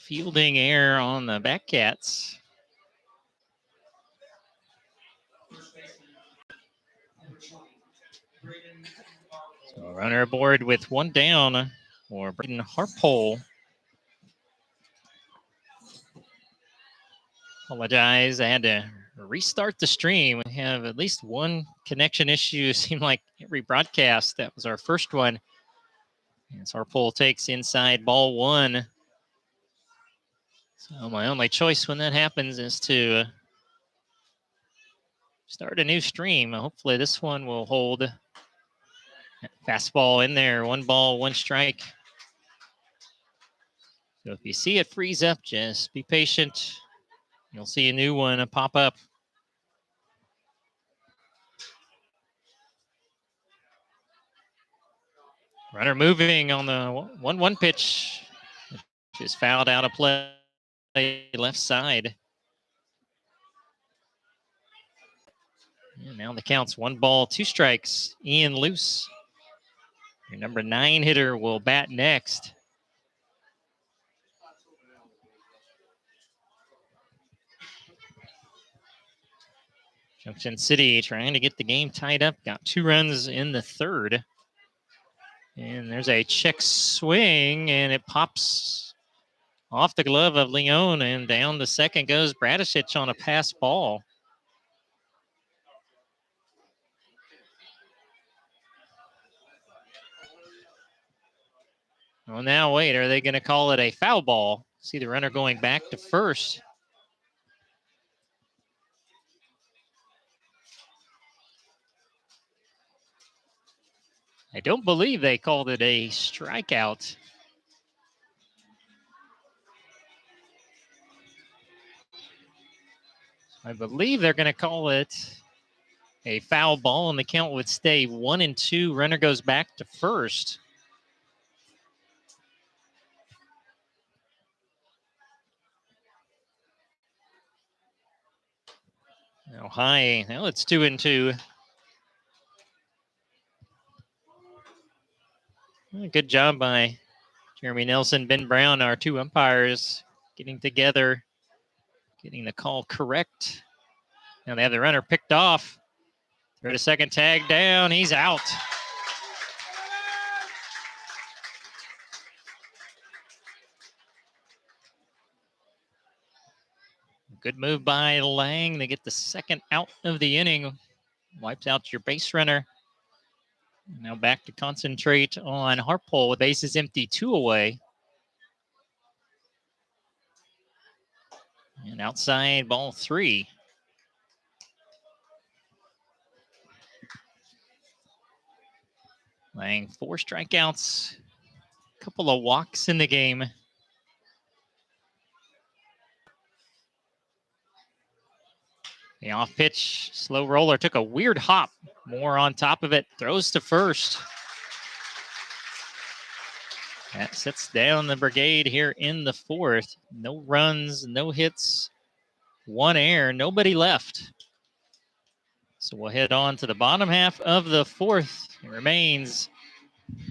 fielding error on the Batcats. So runner aboard with one down for Braden Harpole. Apologize, I had to restart the stream. We have at least one connection issue. It seemed like every broadcast. That was our first one. As Harpole takes inside ball one. So my only choice when that happens is to start a new stream. Hopefully this one will hold. Fastball in there, 1 ball, 1 strike. So if you see it freeze up, just be patient. You'll see a new one pop up. Runner moving on the 1-1 pitch. Just fouled out of play, left side. And now the count's 1 ball, 2 strikes. Ian Luce, your number 9 hitter, will bat next. Junction City trying to get the game tied up. Got 2 runs in the third. And there's a check swing, and it pops off the glove of Leone, and down the second goes Bradishich on a pass ball. Well, now wait, are they going to call it a foul ball? See the runner going back to first. I don't believe they called it a strikeout. I believe they're going to call it a foul ball, and the count would stay 1-2. Runner goes back to first. Now high. Now it's 2-2. Good job by Jeremy Nelson, Ben Brown, our 2 umpires, getting together, getting the call correct. Now they have the runner picked off. Throw to second, tag down. He's out. Good move by Lang to get the second out of the inning. Wipes out your base runner. Now back to concentrate on Harpole with bases empty, 2 away. And outside ball 3. Lang 4 strikeouts, a couple of walks in the game. The off pitch, slow roller, took a weird hop. More on top of it, throws to first. That sets down the Brigade here in the 4th. No runs, no hits, 1 error, nobody left. So we'll head on to the bottom half of the 4th. It remains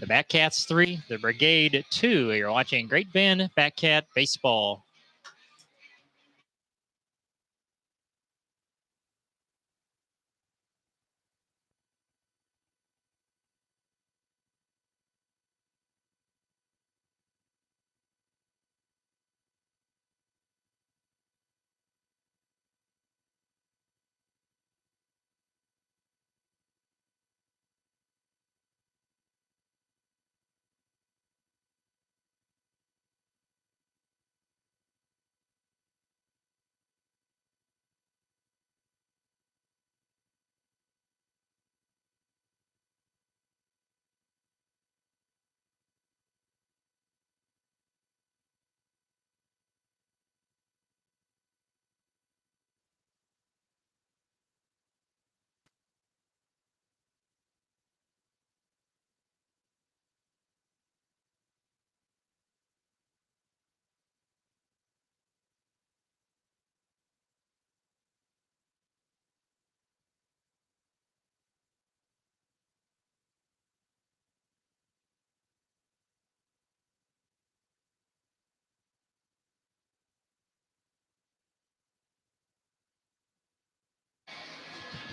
the Batcats 3, the Brigade 2. You're watching Great Bend Batcat Baseball.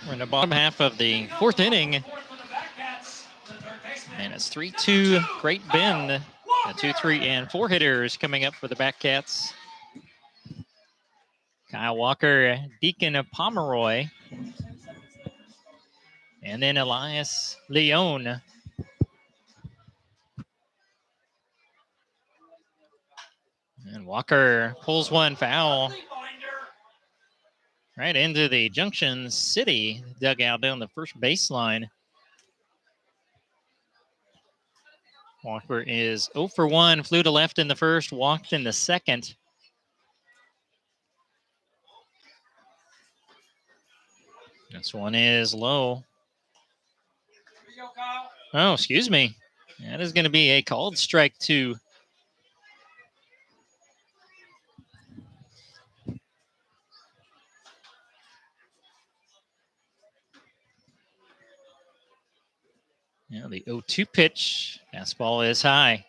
We're in the bottom half of the fourth inning. And it's 3-2 Great Bend. The 2, 3, and 4 hitters coming up for the Batcats. Kyle Walker, Deacon of Pomeroy. And then Elias Leone. And Walker pulls one foul right into the Junction City dugout down the first baseline. Walker is 0 for 1, flew to left in the first, walked in the second. This one is low. Oh, excuse me. That is going to be a called strike 2. Yeah, the 0-2 pitch. Fastball is high.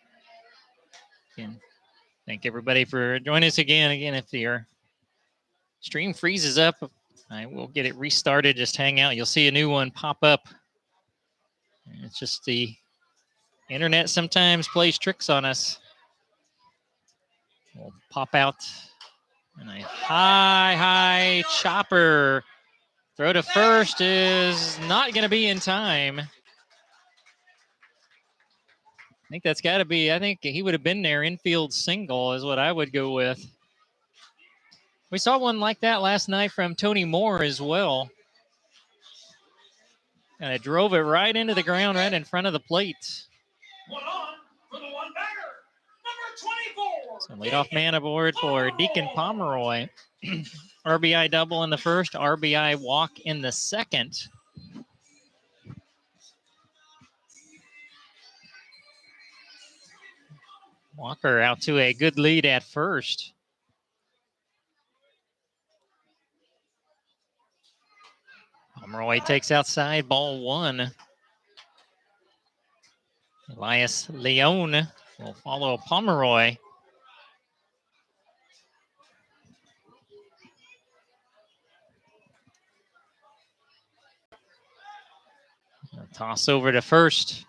Again, thank everybody for joining us again. Again, if your stream freezes up, I will get it restarted. Just hang out. You'll see a new one pop up. It's just the internet sometimes plays tricks on us. We'll pop out. And a high chopper. Throw to first is not going to be in time. I think that's got to be, I think he would have been there. Infield single is what I would go with. We saw one like that last night from Tony Moore as well. And it drove it right into the ground, right in front of the plate. One on for the one bagger, number 24. So leadoff man aboard for Deacon Pomeroy. RBI double in the first, RBI walk in the second. Walker out to a good lead at first. Pomeroy takes outside, ball 1. Elias Leone will follow Pomeroy. Toss over to first.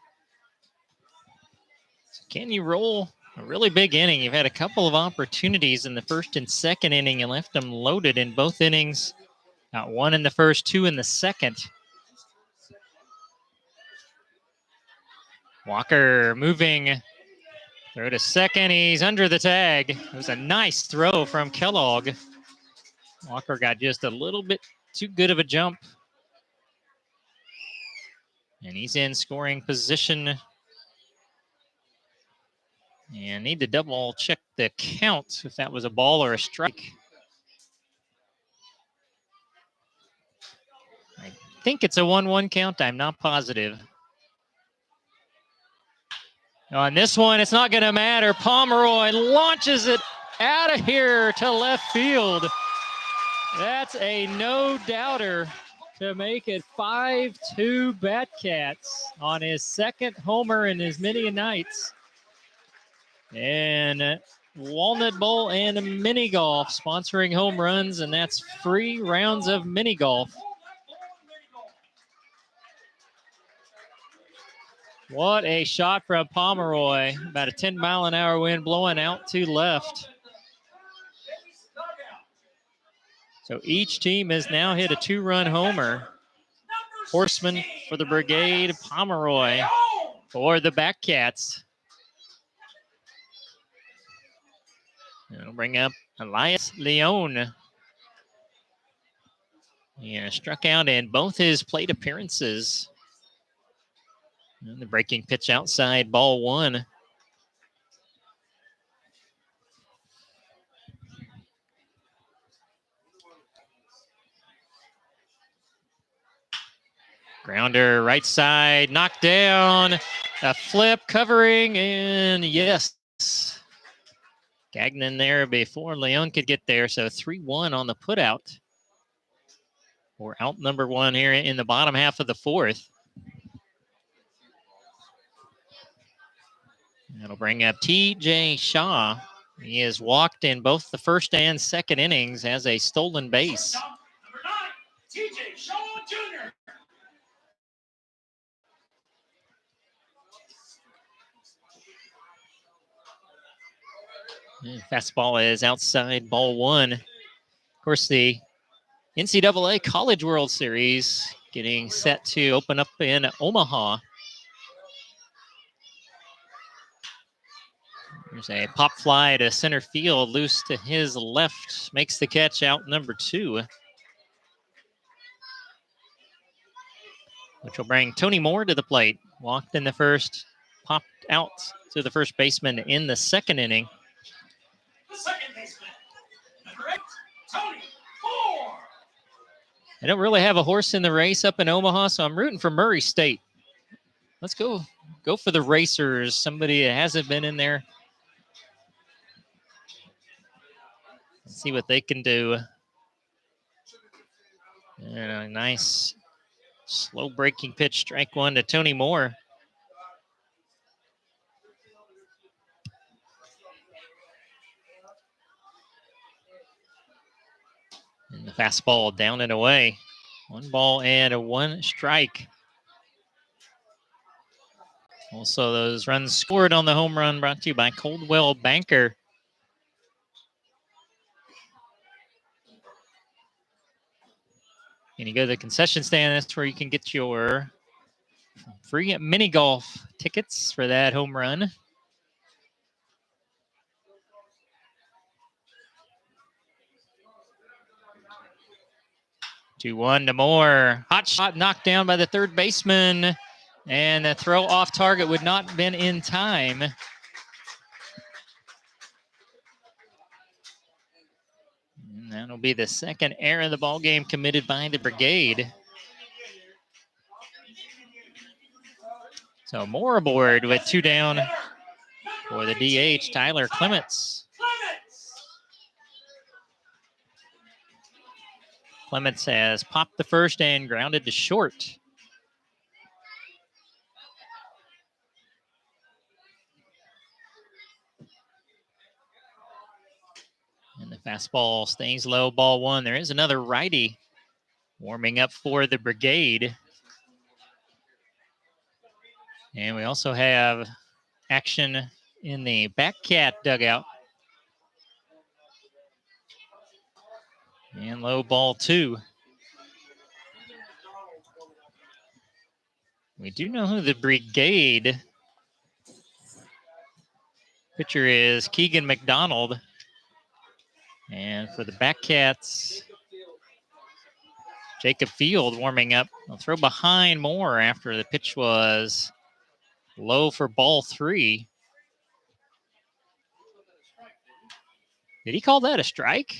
So can you roll a really big inning? You've had a couple of opportunities in the first and second inning and left them loaded in both innings. Got 1 in the first, 2 in the second. Walker moving. Throw to second. He's under the tag. It was a nice throw from Kellogg. Walker got just a little bit too good of a jump. And he's in scoring position. And need to double check the count if that was a ball or a strike. I think it's a 1-1 count. I'm not positive. On this one, it's not going to matter. Pomeroy launches it out of here to left field. That's a no-doubter to make it 5-2 Batcats on his second homer in as many nights. And Walnut Bowl and Mini Golf sponsoring home runs, and that's free rounds of Mini Golf. What a shot from Pomeroy. About a 10-mile-an-hour wind blowing out to left. So each team has now hit a 2-run homer. Horseman for the Brigade, Pomeroy for the Batcats. It'll bring up Elias Leone. Yeah, struck out in both his plate appearances. And the breaking pitch outside, ball 1. Grounder right side, knocked down, a flip covering, and yes. Gagnon there before Leone could get there, so 3-1 on the putout. We're out number 1 here in the bottom half of the fourth. That'll bring up T.J. Shaw. He has walked in both the first and second innings as a stolen base. Number 9, T.J. Shaw Jr. Fastball is outside, ball one. Of course, the NCAA College World Series getting set to open up in Omaha. There's a pop fly to center field, loose to his left, makes the catch out number two, which will bring Tony Moore to the plate. Walked in the first, popped out to the first baseman in the second inning. The second baseman, number 8, Tony Moore. I don't really have a horse in the race up in Omaha, so I'm rooting for Murray State. Let's go for the racers. Somebody that hasn't been in there. Let's see what they can do. And a nice slow breaking pitch, strike one to Tony Moore. And the fastball down and away. 1 ball and a 1 strike. Also, those runs scored on the home run brought to you by Coldwell Banker. And you go to the concession stand, that's where you can get your free mini golf tickets for that home run. Two one to Moore. Hot shot knocked down by the third baseman. And the throw off target would not have been in time. And that'll be the second error of the ball game committed by the Brigade. So Moore aboard with 2 down for the DH, Tyler Clements. Clements has popped the first and grounded to short. And the fastball stays low, ball one. There is another righty warming up for the Brigade. And we also have action in the back cat dugout. And low, ball two. We do know who the Brigade pitcher is, Keegan McDonald. And for the back cats, Jacob Field warming up. They'll throw behind Moore after the pitch was low for ball 3. Did he call that a strike?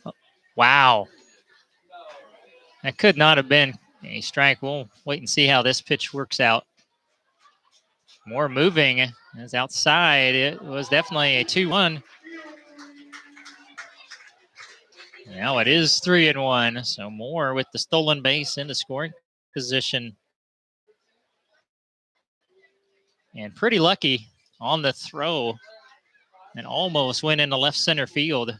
Oh, wow. That could not have been a strike. We'll wait and see how this pitch works out. Moore moving is outside. It was definitely a 2-1. Now it is 3-1. So Moore with the stolen base into scoring position. And pretty lucky on the throw. And almost went into left center field.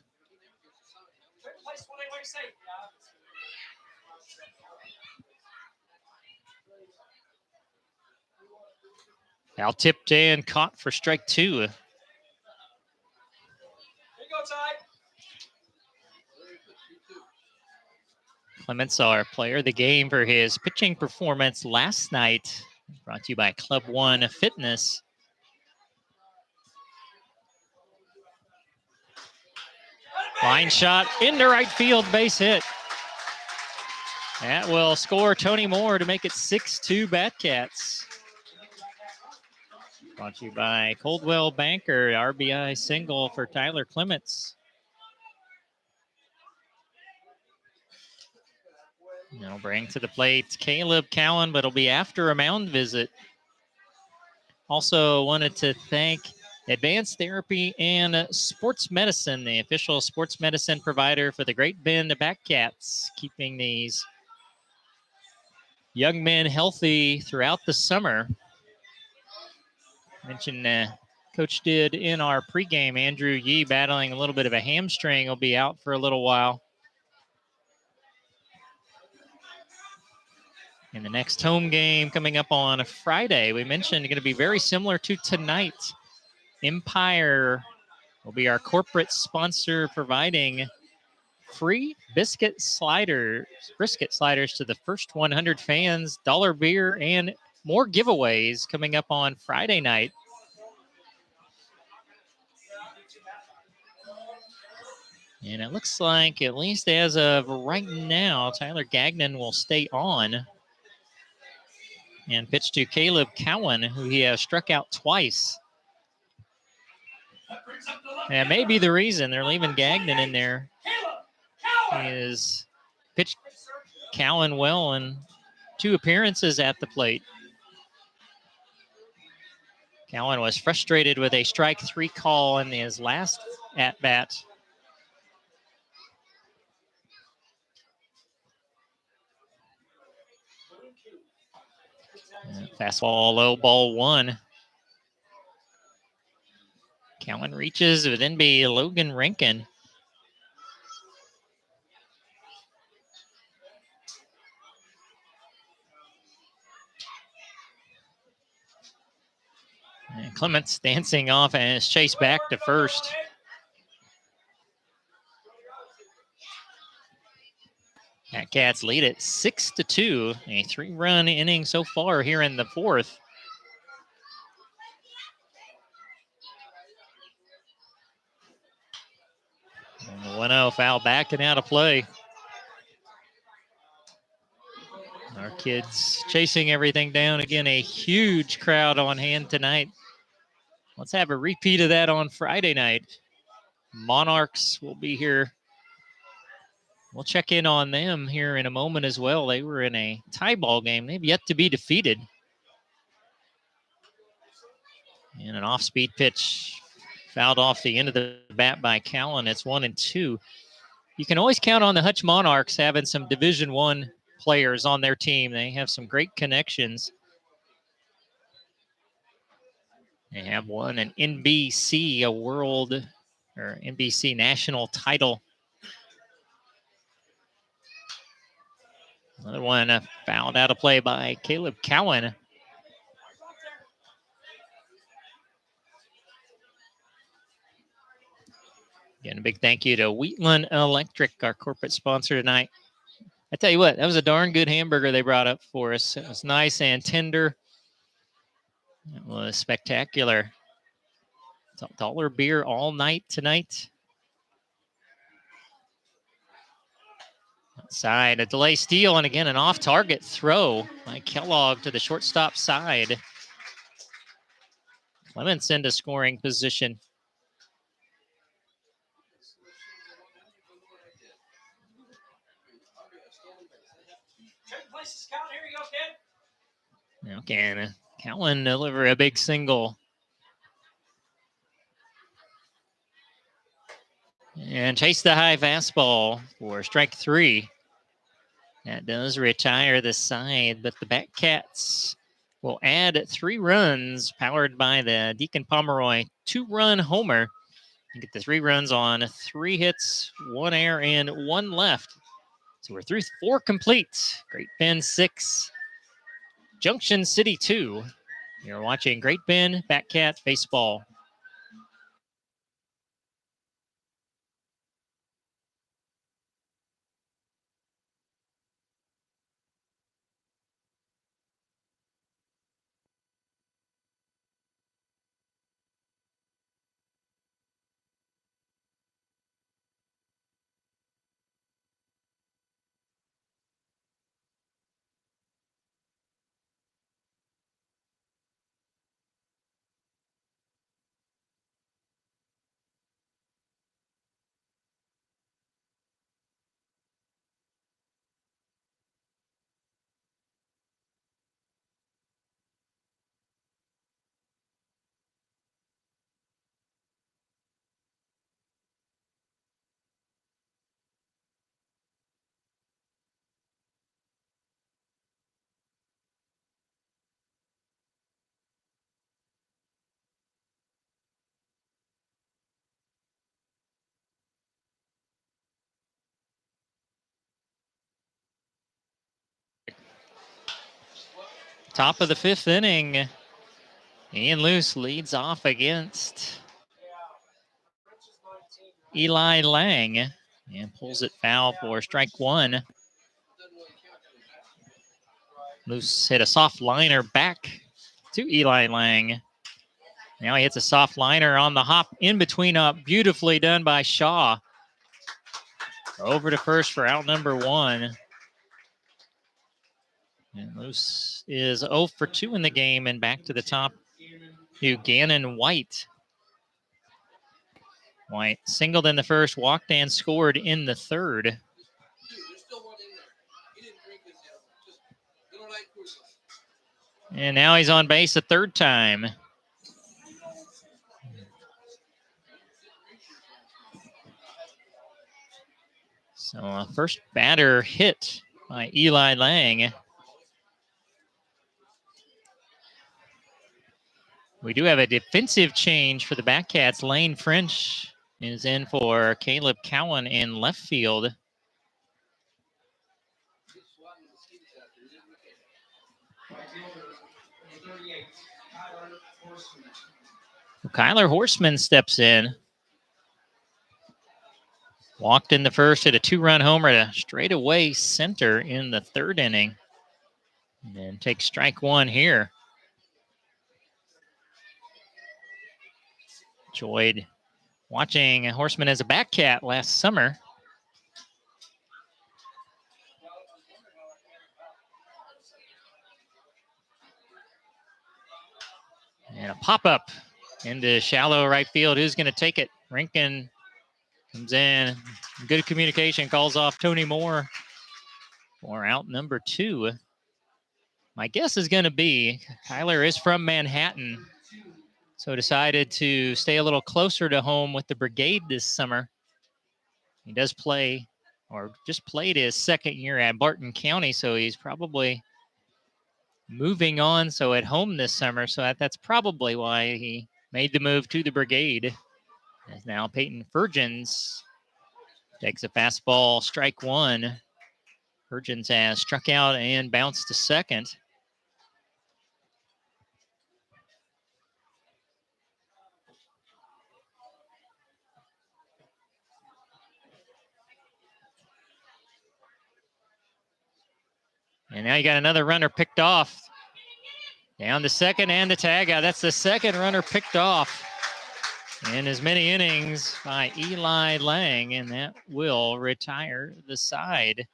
Now tipped and caught for strike 2. Here you go, Ty. Clements, our player of the game for his pitching performance last night. Brought to you by Club One Fitness. Line shot into right field, base hit. That will score Tony Moore to make it 6-2 Batcats. Brought to you by Coldwell Banker, RBI single for Tyler Clements. Now bring to the plate Caleb Cowan, but it'll be after a mound visit. Also wanted to thank Advanced Therapy and Sports Medicine, the official sports medicine provider for the Great Bend Batcats, keeping these young men healthy throughout the summer. Mentioned Coach did in our pregame, Andrew Yee battling a little bit of a hamstring, will be out for a little while. And the next home game coming up on a Friday, we mentioned going to be very similar to tonight. Empire will be our corporate sponsor, providing free brisket sliders to the first 100 fans, dollar beer, and more giveaways coming up on Friday night. And it looks like, at least as of right now, Tyler Gagnon will stay on and pitch to Caleb Cowan, who he has struck out twice. That may be the reason they're leaving Gagnon in there. He has pitched Cowan well in 2 appearances at the plate. Cowan was frustrated with a strike 3 call in his last at-bat. Fastball low, ball 1. Cowan reaches, it would then be Logan Rankin. And Clements dancing off and is chased back to first. Cats lead it 6-2. A 3-run inning so far here in the 4th. And the 1-0 foul backing out of play. Our kids chasing everything down. Again, a huge crowd on hand tonight. Let's have a repeat of that on Friday night. Monarchs will be here. We'll check in on them here in a moment as well. They were in a tie ball game. They've yet to be defeated. And an off-speed pitch fouled off the end of the bat by Cowan. It's 1-2. You can always count on the Hutch Monarchs having some Division I players on their team. They have some great connections. They have won an NBC, a world or NBC national title. Another one fouled out of play by Caleb Cowan. Again, a big thank you to Wheatland Electric, our corporate sponsor tonight. I tell you what, that was a darn good hamburger they brought up for us. It was nice and tender. It was spectacular. Dollar beer all night tonight. Outside, a delay steal, and again, an off-target throw by Kellogg to the shortstop side. Clements into scoring position. Now can Cowan deliver a big single? And chase the high fastball for strike 3. That does retire the side, but the Batcats will add 3 runs powered by the Deacon Pomeroy 2-run homer. You get the 3 runs on 3 hits, 1 error, and 1 left. So we're through 4 complete. Great Bend 6, Junction City 2. You're watching Great Bend Batcats baseball. Top of the 5th inning. Ian Luce leads off against Eli Lang and pulls it foul for strike one. Luce hit a soft liner back to Eli Lang. Now he hits a soft liner on the hop in between up. Beautifully done by Shaw. Over to first for out number one. And Luce is 0 for 2 in the game and back to the top to Gannon White. White singled in the first, walked and scored in the third. And now he's on base a third time. So first batter hit by Eli Lang. We do have a defensive change for the Batcats. Lane French is in for Caleb Cowan in left field. Kyler Horseman steps in. Walked in the first, hit a 2-run homer to straightaway center in the third inning. And then takes strike one here. Enjoyed watching Horseman as a Batcat last summer. And a pop-up into shallow right field. Who's going to take it? Rinkin comes in. Good communication, calls off Tony Moore for out number two. My guess is going to be Kyler is from Manhattan, so decided to stay a little closer to home with the Brigade this summer. He does play, or just played his second year at Barton County, so he's probably moving on, so at home this summer. So that's probably why he made the move to the Brigade. As now Peyton Furgens takes a fastball, strike one. Furgens has struck out and bounced to second. And now you got another runner picked off. Down to second and the tag out. That's the second runner picked off in as many innings by Eli Lang, and that will retire the side.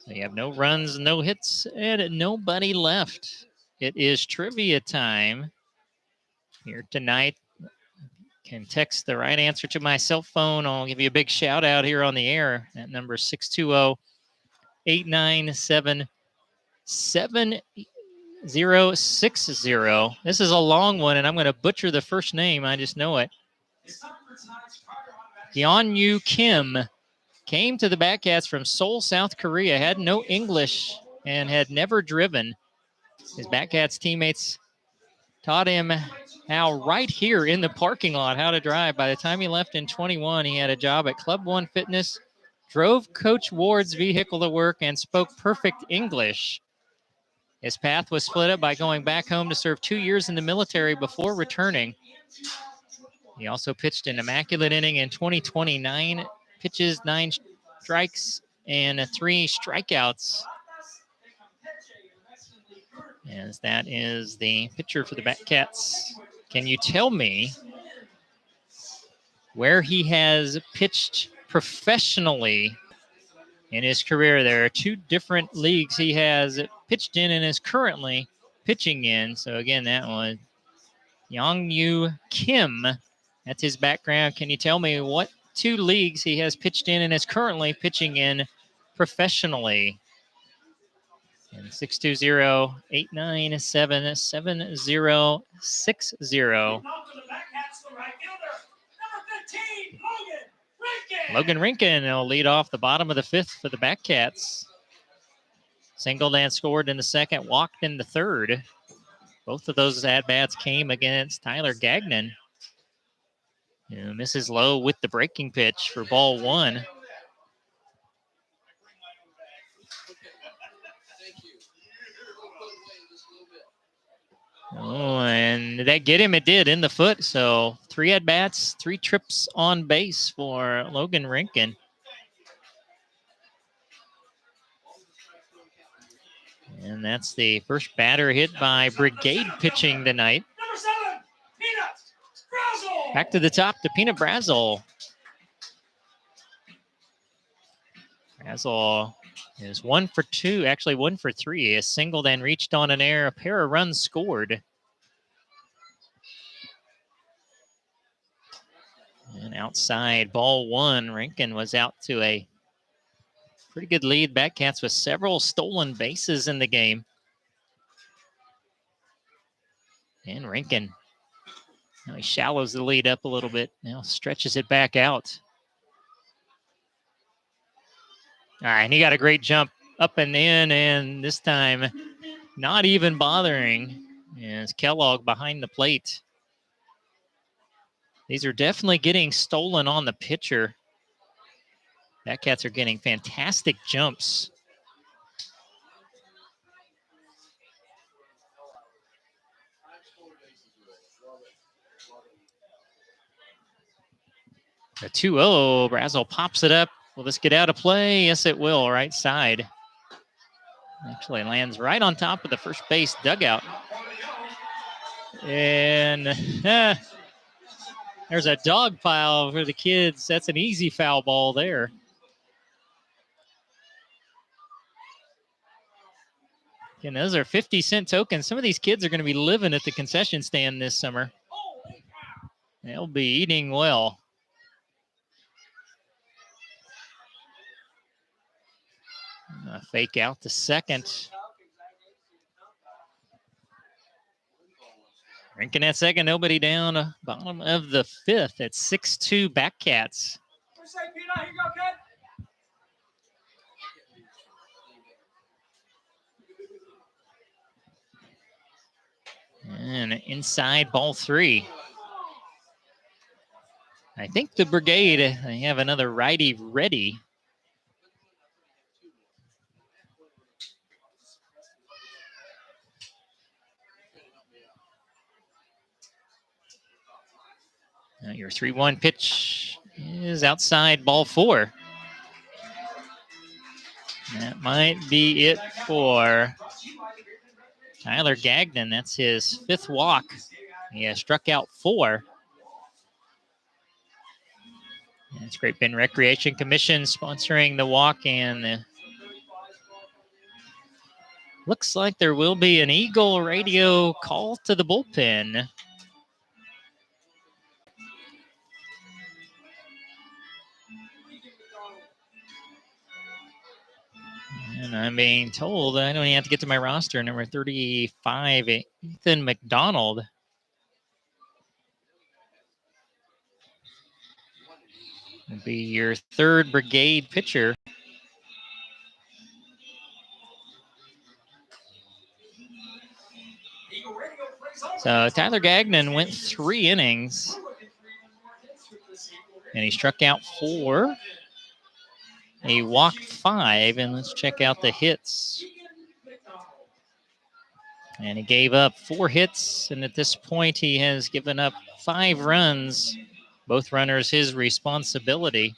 So you have no runs, no hits, and nobody left. It is trivia time here tonight. Can text the right answer to my cell phone. I'll give you a big shout out here on the air at number 620-897-7060. This is a long one, and I'm going to butcher the first name. I just know it. Yeonyu Kim came to the Batcats from Seoul, South Korea, had no English, and had never driven. His Batcats teammates taught him how right here in the parking lot how to drive. By the time he left in 21, he had a job at Club One Fitness, drove Coach Ward's vehicle to work, and spoke perfect English. His path was split up by going back home to serve 2 years in the military before returning. He also pitched an immaculate inning in 2029 pitches, 9 strikes, and 3 strikeouts. As that is the pitcher for the Batcats. Can you tell me where he has pitched professionally in his career? There are 2 different leagues he has pitched in and is currently pitching in. So again, that was Yeonyu Kim. That's his background. Can you tell me what 2 leagues he has pitched in and is currently pitching in professionally? And 620-897-7060. Logan Rinkin will lead off the bottom of the 5th for the Batcats. Singled and scored in the second, walked in the third. Both of those at-bats came against Tyler Gagnon. Misses low with the breaking pitch for ball 1. Oh, and did that get him? It did, in the foot. So 3 at-bats, 3 trips on base for Logan Rinkin. And that's the first batter hit by Brigade pitching tonight. Number 7, Peanut Brazel. Back to the top to Peanut Brazel. Brazel is 1 for 2, actually 1 for 3. A single, then reached on an error, a pair of runs scored. And outside, ball 1. Rinkin was out to a pretty good lead. Batcats with several stolen bases in the game. And Rinkin, now he shallows the lead up a little bit. Now stretches it back out. All right, and he got a great jump up and in, and this time not even bothering. As Kellogg behind the plate. These are definitely getting stolen on the pitcher. Batcats are getting fantastic jumps. The 2-0, Brazel pops it up. Will this get out of play? Yes, it will, right side. Actually lands right on top of the first base dugout. And there's a dog pile for the kids. That's an easy foul ball there. And those are 50-cent tokens. Some of these kids are going to be living at the concession stand this summer. They'll be eating well. Fake out to second. Rinkin at second, nobody down. Bottom of the 5th at 6-2 Batcats. And inside, ball 3. I think the Brigade, they have another righty ready. Now your 3-1 pitch is outside, ball 4. That might be it for Tyler Gagnon. That's his 5th walk. He has struck out 4. That's Great Bend Recreation Commission sponsoring the walk, and looks like there will be an Eagle radio call to the bullpen. And I'm being told I don't even have to get to my roster. Number 35, Ethan McDonald. Will be your 3rd Brigade pitcher. So Tyler Gagnon went 3 innings. And he struck out 4. He walked 5. And let's check out the hits. And he gave up 4 hits. And at this point, he has given up 5 runs. Both runners his responsibility.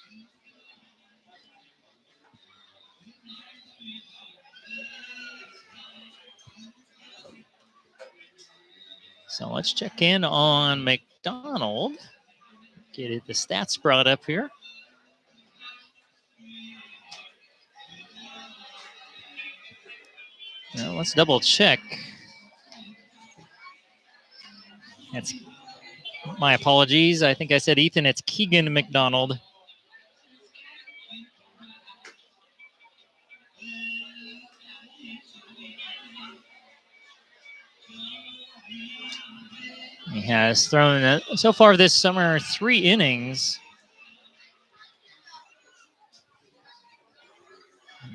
So let's check in on McDonald. Get the stats brought up here. Now let's double check. That's my apologies. I think I said Ethan. It's Keegan McDonald. He has thrown, so far this summer, 3 innings.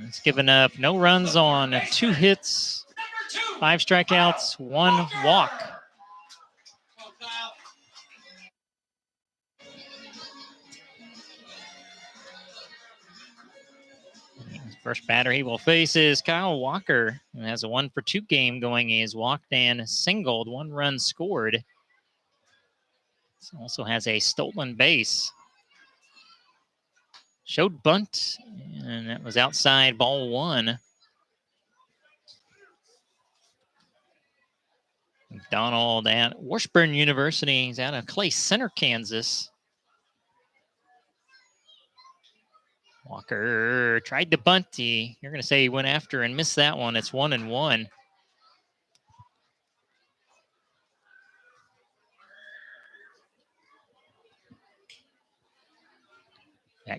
It's given up no runs on 2 hits, 5 strikeouts, 1 walk. First batter he will face is Kyle Walker, who has a 1-for-2 game going. He has walked and singled, 1 run scored. He also has a stolen base. Showed bunt, and that was outside, ball 1. McDonald at Washburn University. He's out of Clay Center, Kansas. Walker tried to bunt. You're going to say he went after and missed that one. It's 1-1.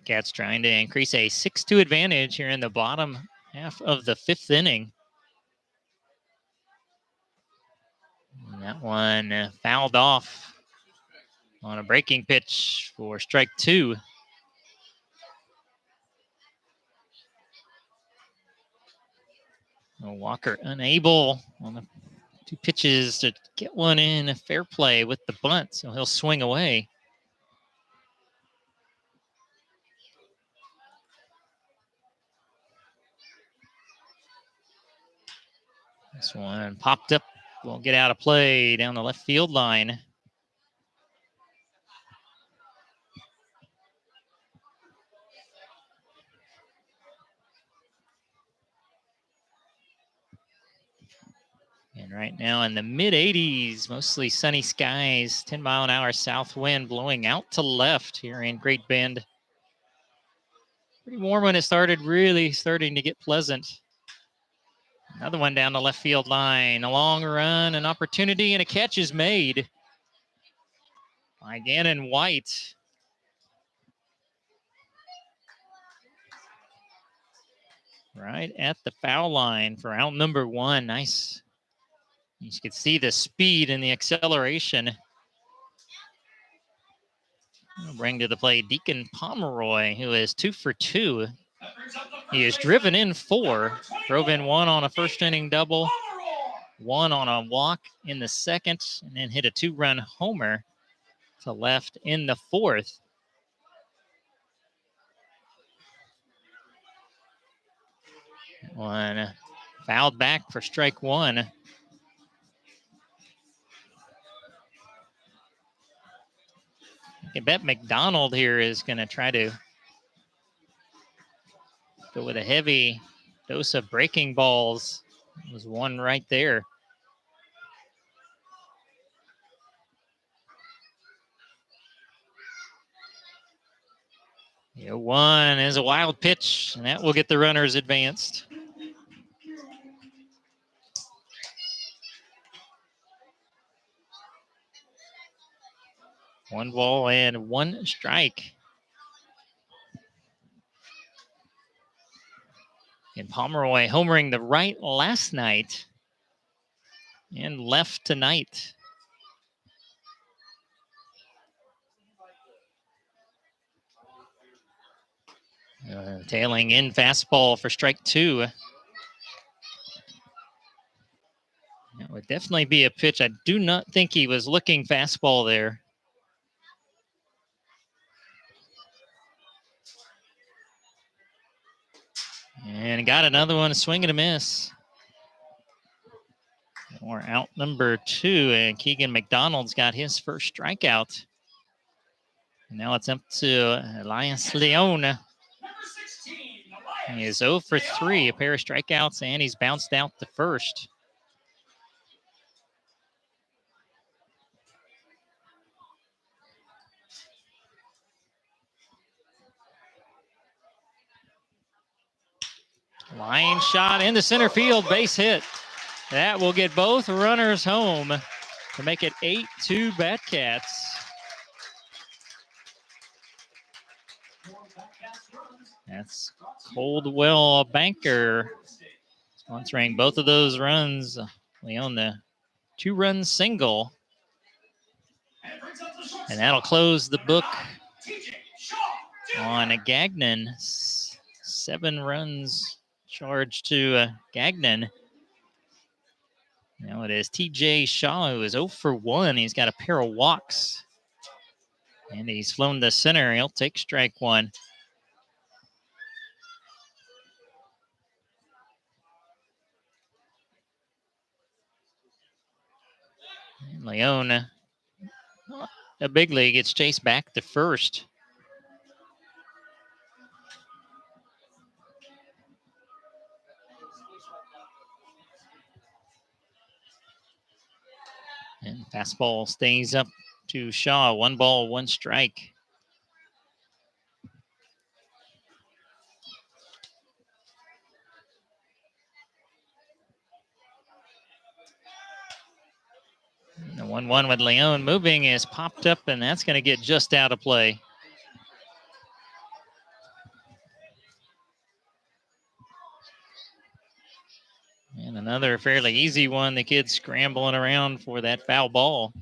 Cat's trying to increase a 6-2 advantage here in the bottom half of the 5th inning. And that one fouled off on a breaking pitch for strike 2. Walker unable on the 2 pitches to get one in a fair play with the bunt, so he'll swing away. This one popped up, won't get out of play down the left field line. And right now in the mid-80s, mostly sunny skies, 10-mile-an-hour south wind blowing out to left here in Great Bend. Pretty warm when it started, really starting to get pleasant. Another one down the left field line. A long run, an opportunity, and a catch is made by Gannon White. Right at the foul line for out number 1. Nice. You can see the speed and the acceleration. We'll bring to the plate Deacon Pomeroy, who is 2 for 2. He has driven in 4, drove in 1 on a first inning double, 1 on a walk in the 2nd, and then hit a 2-run homer to left in the 4th. One fouled back for strike 1. I bet McDonald here is going to try to go with a heavy dose of breaking balls. There's one right there. Yeah, 1 is a wild pitch, and that will get the runners advanced. One ball and 1 strike. And Pomeroy homering the right last night and left tonight. Tailing in fastball for strike 2. That would definitely be a pitch. I do not think he was looking fastball there. And got another one, a swing and a miss. Or out number 2, and Keegan McDonald's got his first strikeout. And now it's up to Elias Leon. He is 0 for 3, a pair of strikeouts, and he's bounced out to first. Line shot in the center field, base hit. That will get both runners home to make it 8-2 Batcats. That's Coldwell Banker sponsoring both of those runs. Leon, the 2-run single. And that'll close the book on a Gagnon. 7 runs charged to Gagnon. Now it is TJ Shaw, who is 0 for 1. He's got a pair of walks. And he's flown to center. He'll take strike 1. Leone, a big league, gets chased back to first. And fastball stays up to Shaw. 1 ball, 1 strike. The 1-1 with Leone moving is popped up, and that's going to get just out of play. And another fairly easy one. The kid's scrambling around for that foul ball.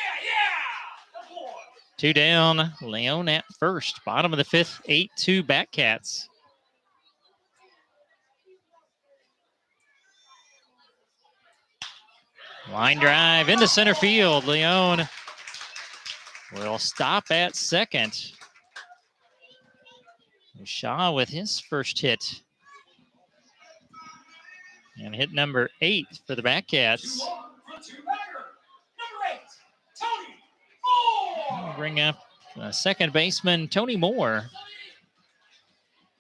Yeah. 2 down. Leone at first. Bottom of the 5th, 8-2 Batcats. Line drive into center field. Leone will stop at second. Shaw with his first hit. And hit number 8 for the Batcats. We'll bring up second baseman Tony Moore.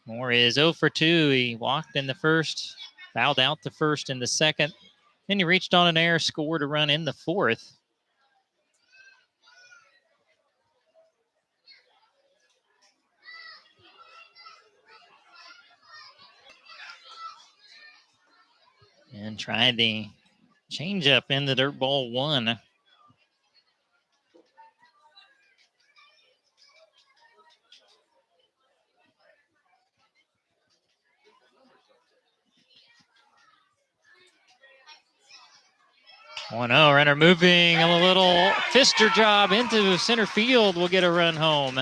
Moore is 0 for 2. He walked in the first, fouled out the first in the second. Then he reached on an error, scored a run in the 4th. And tried the changeup in the dirt ball 1. One zero, runner moving, a little fister job into center field. Will get a run home.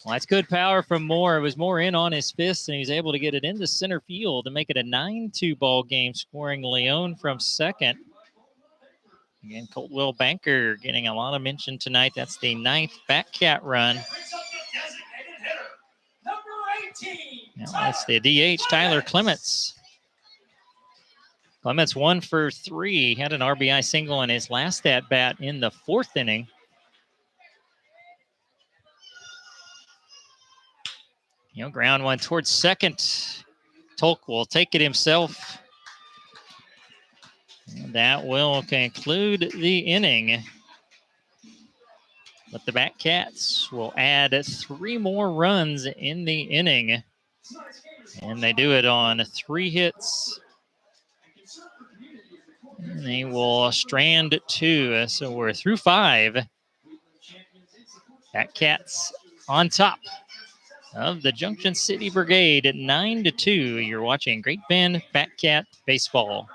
Well, that's good power from Moore. It was Moore in on his fists, and he's able to get it into center field to make it a 9-2 ball game, scoring Leone from second. Again, Coltwell Banker getting a lot of mention tonight. That's the 9th Batcat run. Now that's the DH, Tyler Clements. Clements 1 for 3. Had an RBI single in his last at-bat in the 4th inning. Ground one towards second. Tolk will take it himself. And that will conclude the inning. But the Batcats will add 3 more runs in the inning. And they do it on 3 hits. And they will strand 2. So we're through 5. Batcats on top of the Junction City Brigade at 9-2. You're watching Great Bend Batcat Baseball.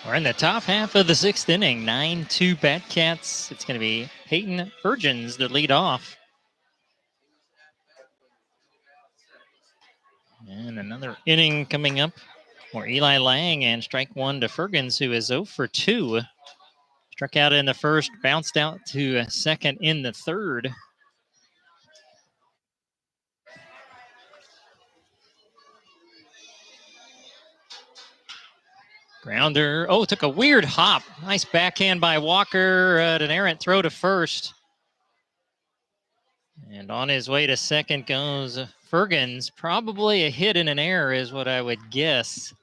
We're in the top half of the 6th inning. 9-2 Batcats. It's going to be Peyton Virgins to lead off. And another inning coming up for Eli Lang, and strike 1 to Fergens, who is 0 for 2. Struck out in the first, bounced out to second in the 3rd. Grounder. Oh, took a weird hop. Nice backhand by Walker. An errant throw to first. And on his way to second goes Fergens. Probably a hit and an error is what I would guess.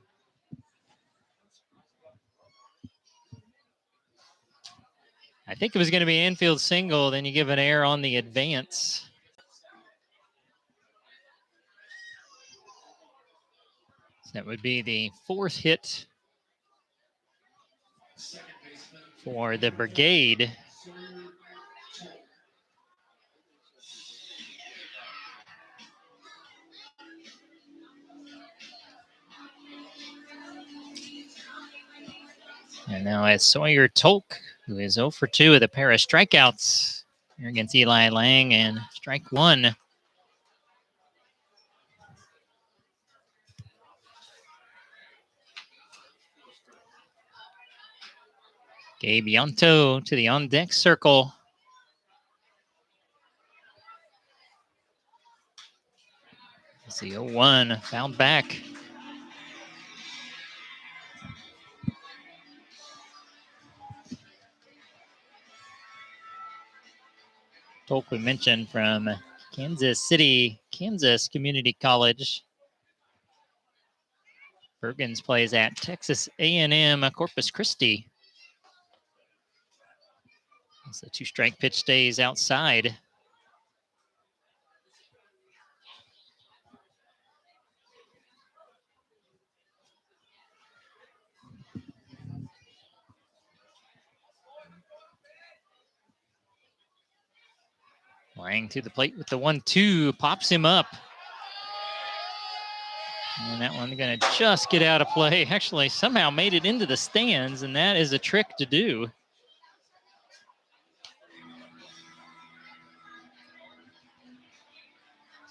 I think it was going to be infield single. Then you give an error on the advance. So that would be the fourth hit for the Brigade. And now it's Sawyer Tolk, who is 0 for 2 with a pair of strikeouts here against Eli Lang, and strike one. Gabe Yonto to the on-deck circle. It's the 0-1, fouled back. Tolk, we mentioned, from Kansas City, Kansas Community College. Fergens plays at Texas A&M Corpus Christi. As the two-strike pitch stays outside. Lang to the plate with the 1-2, pops him up. And that one's going to just get out of play. Actually, somehow made it into the stands, and that is a trick to do.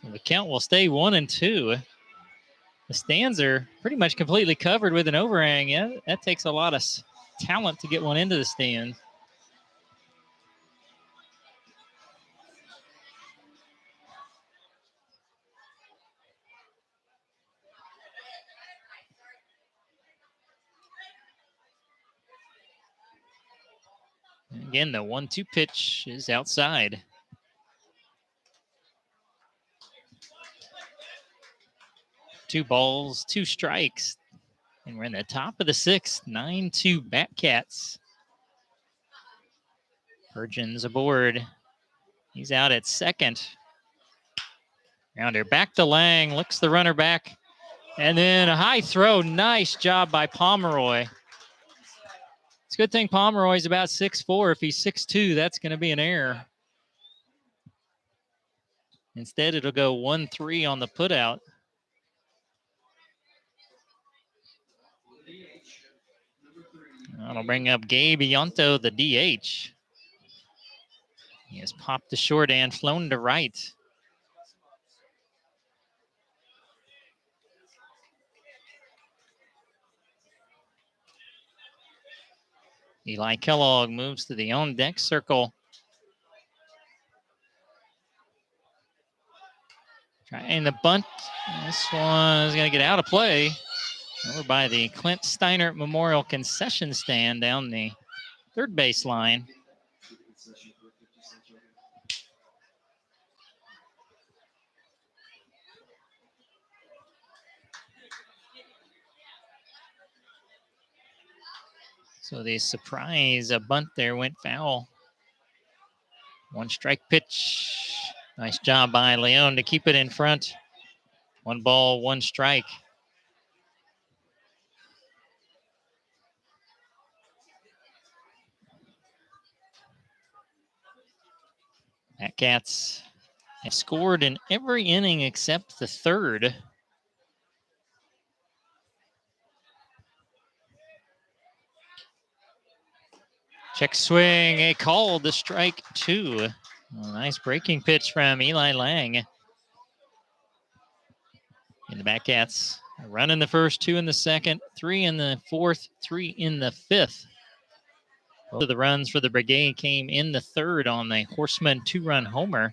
So the count will stay 1-2. The stands are pretty much completely covered with an overhang. Yeah, that takes a lot of talent to get one into the stand. And again, the 1-2 pitch is outside. Two balls, two strikes. And we're in the top of the sixth, 9-2 Batcats. Virgin's aboard. He's out at second. Grounder back to Lang, looks the runner back. And then a high throw. Nice job by Pomeroy. It's a good thing Pomeroy's about 6'4". If he's 6'2", that's going to be an error. Instead, it'll go 1-3 on the putout. That'll bring up Gabe Yonto, the DH. He has popped to short and flown to right. Eli Kellogg moves to the on-deck circle. Trying the bunt. This one is going to get out of play. Over by the Clint Steinert Memorial Concession Stand down the third base line. So the surprise bunt there went foul. One strike pitch. Nice job by Leon to keep it in front. 1 ball, 1 strike. Batcats have scored in every inning except the third. Check swing, a call to strike 2. A nice breaking pitch from Eli Lang. And the Batcats a run in the first, 2 in the second, 3 in the fourth, 3 in the fifth. Both of the runs for the Brigade came in the third on the Horseman 2-run homer.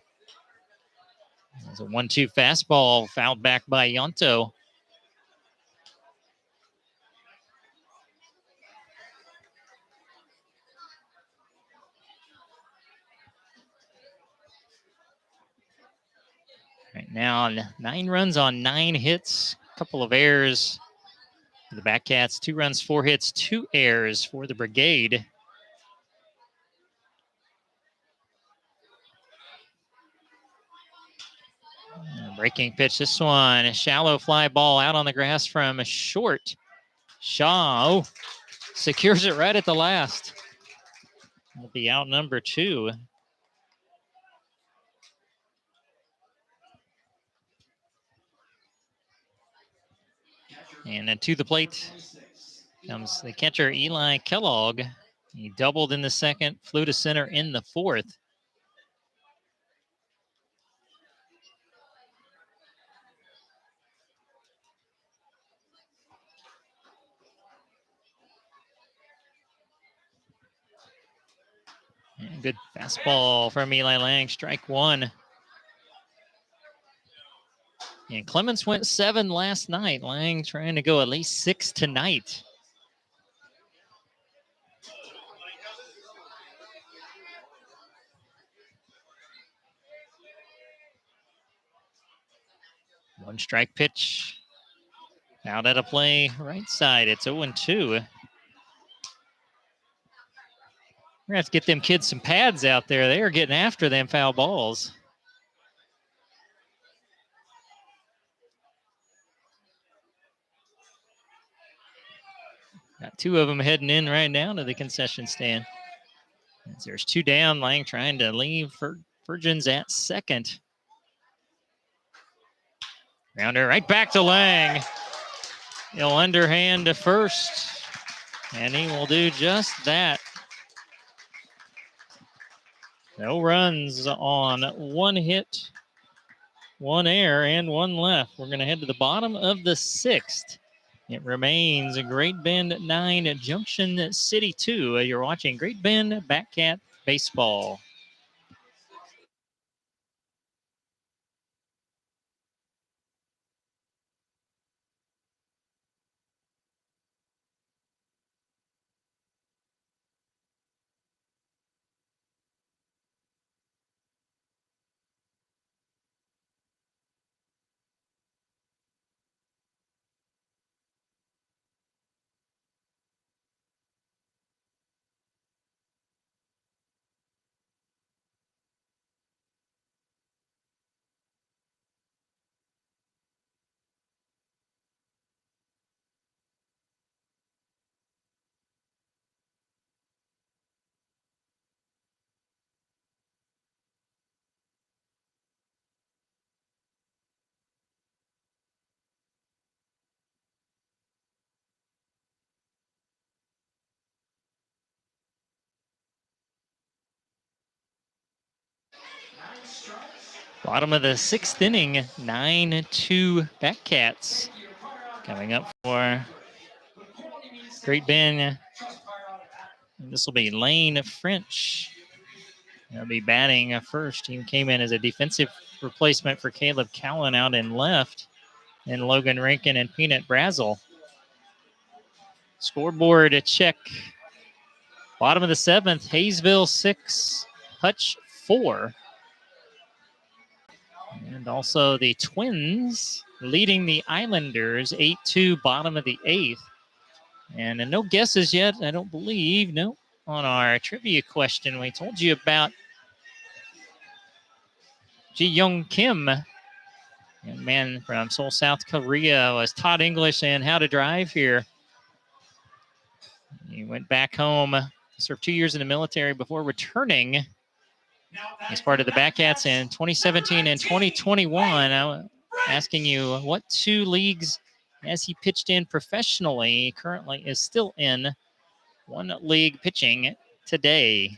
There's a 1-2 fastball fouled back by Yonto. Right now, 9 runs on 9 hits, a couple of errors for the Batcats, 2 runs, 4 hits, 2 errors for the Brigade. Breaking pitch, this one, a shallow fly ball out on the grass from a short. Shaw secures it right at the last. It'll be out number 2. And then to the plate comes the catcher, Eli Kellogg. He doubled in the second, flew to center in the fourth. And good fastball from Eli Lang, strike 1. And Clements went 7 last night. Lang trying to go at least 6 tonight. One strike pitch. Out at a play right side. It's 0-2. We're going to have to get them kids some pads out there. They are getting after them foul balls. Got 2 of them heading in right now to the concession stand. As there's 2 down. Lang trying to leave Virgins at second. Grounder right back to Lang. He'll underhand to first. And he will do just that. No runs on 1 hit, 1 error, and 1 left. We're going to head to the bottom of the 6th. It remains a Great Bend 9, Junction City 2. You're watching Great Bend Batcat Baseball. Bottom of the 6th inning, 9-2 Batcats. Coming up for Great Bend. This will be Lane French. He'll be batting first. He came in as a defensive replacement for Caleb Cowan out in left. And Logan Rankin and Peanut Brazel. Scoreboard a check. Bottom of the 7th, Hayesville 6, Hutch 4. And also the Twins leading the Islanders 8-2, bottom of the 8th. And no guesses yet, I don't believe. No, on our trivia question, we told you about Ji Young Kim. Young man from Seoul, South Korea, was taught English and how to drive here. He went back home, served 2 years in the military before returning as part of the Batcats in 2017 and 2021. I'm asking you what 2 leagues has he pitched in professionally. He currently is still in 1 league pitching today.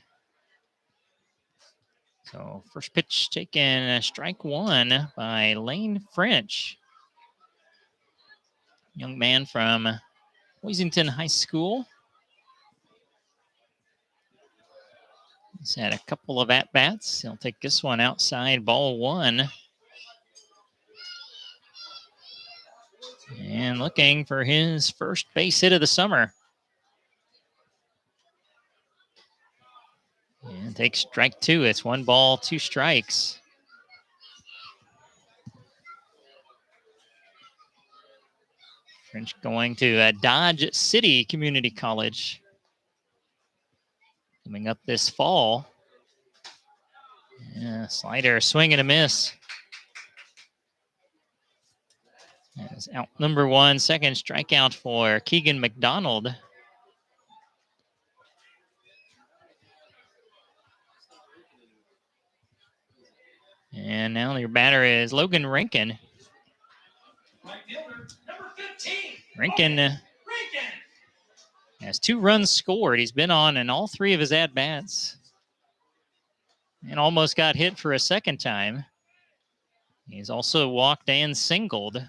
So first pitch taken, strike 1 by Lane French. Young man from Washington High School. He's had a couple of at-bats. He'll take this one outside, ball 1. And looking for his first base hit of the summer. And takes strike 2. It's 1 ball, 2 strikes. going to Dodge City Community College coming up this fall. Yeah, slider, swing and a miss. That's out number one, second strikeout for Keegan McDonald. And now your batter is Logan Rankin. Rankin has 2 runs scored. He's been on in all 3 of his at-bats and almost got hit for a second time. He's also walked and singled.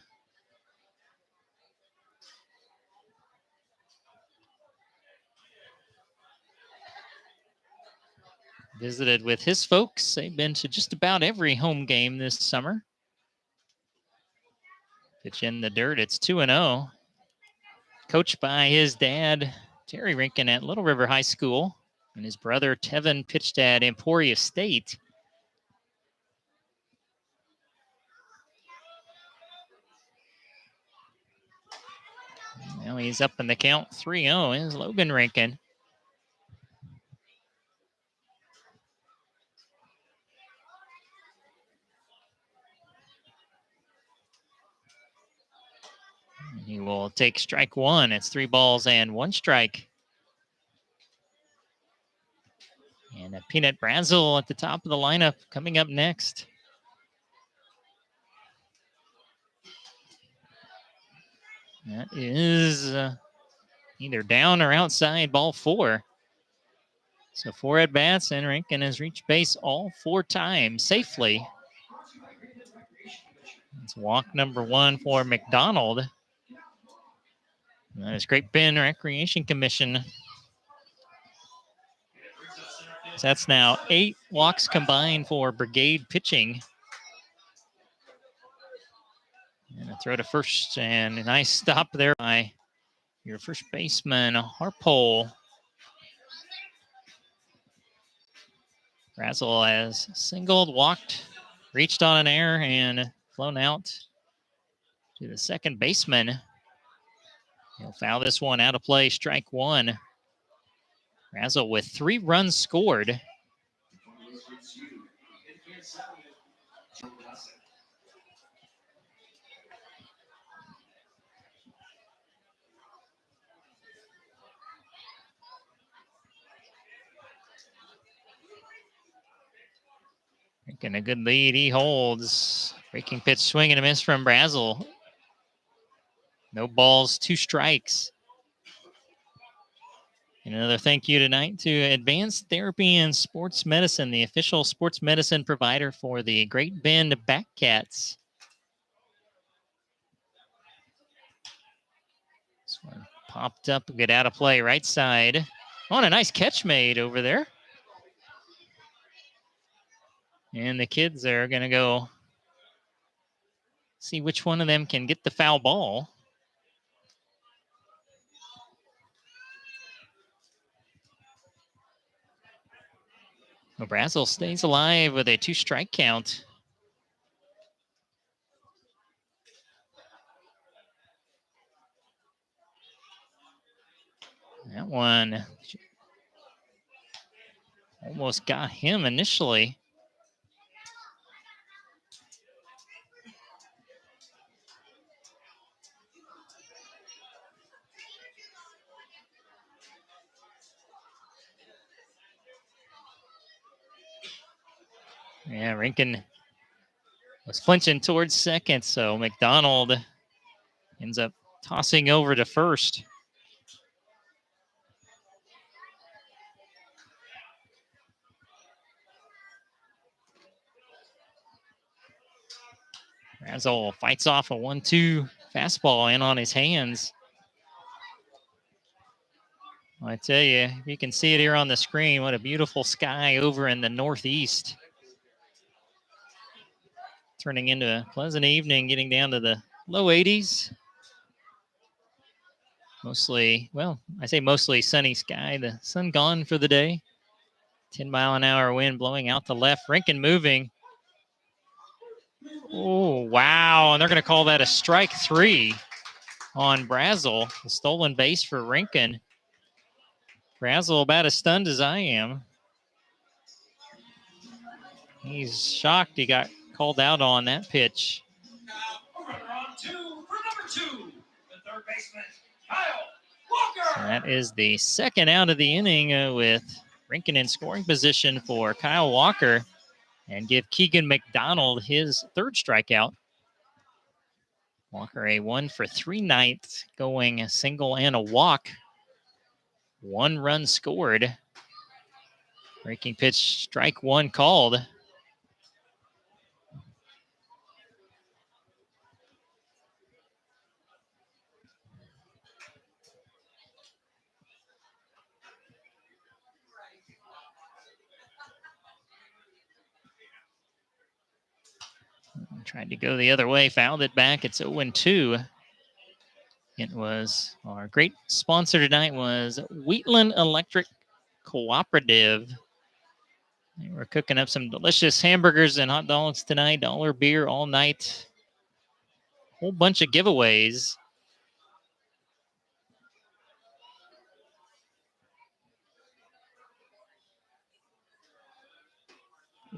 Visited with his folks. They've been to just about every home game this summer. Pitch in the dirt. It's 2-0. Coached by his dad, Terry Rankin, at Little River High School. And his brother, Tevin, pitched at Emporia State. Now he's up in the count 3-0 is Logan Rankin. He will take strike 1. It's 3 balls and 1 strike. And Peanut Brazel at the top of the lineup coming up next. That is either down or outside, ball 4. So 4 at-bats, and Rankin has reached base all 4 times safely. It's walk number 1 for McDonald. That is Great Bend Recreation Commission. So that's now 8 walks combined for Brigade pitching. And a throw to first, and a nice stop there by your first baseman, Harpole. Brazel has singled, walked, reached on an error, and flown out to the second baseman. He'll foul this one out of play, strike 1. Brazel with 3 runs scored. Making a good lead, he holds. Breaking pitch, swing and a miss from Brazel. No balls, 2 strikes. And another thank you tonight to Advanced Therapy and Sports Medicine, the official sports medicine provider for the Great Bend Backcats. This one popped up, good out of play, right side. Oh, and a nice catch made over there. And the kids are going to go see which one of them can get the foul ball. Brazel stays alive with a 2-strike count. That one almost got him initially. Yeah, Rankin was flinching towards second, so McDonald ends up tossing over to first. Brazel fights off a 1-2 fastball in on his hands. I tell you, you can see it here on the screen. What a beautiful sky over in the northeast. Turning into a pleasant evening, getting down to the low 80s. Mostly, well, I say mostly sunny sky. The sun gone for the day. 10-mile-an-hour wind blowing out the left. Rankin moving. Oh, wow. And they're going to call that a strike 3. on Brazel. The stolen base for Rinkin. Brazel about as stunned as I am. He's shocked he got called out on that pitch. A runner on two for number 2, the third baseman, Kyle Walker. So that is the second out of the inning with Rinkin in scoring position for Kyle Walker, and give Keegan McDonald his third strikeout. Walker a 1-for-3 night, going a single and a walk. 1 run scored. Breaking pitch, strike 1 called. Tried to go the other way, fouled it back. It's 0-2. It was our great sponsor tonight was Wheatland Electric Cooperative. They were cooking up some delicious hamburgers and hot dogs tonight. Dollar beer all night. Whole bunch of giveaways.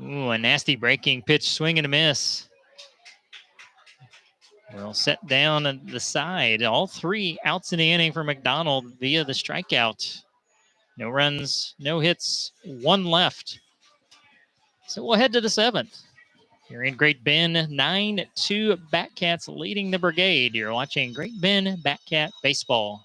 Ooh, a nasty breaking pitch, swing and a miss. Well, set down at the side. All 3 outs in the inning for McDonald via the strikeout. No runs, no hits, 1 left. So we'll head to the 7th. You're in Great Bend, 9-2 Batcats leading the Brigade. You're watching Great Bend Batcat Baseball.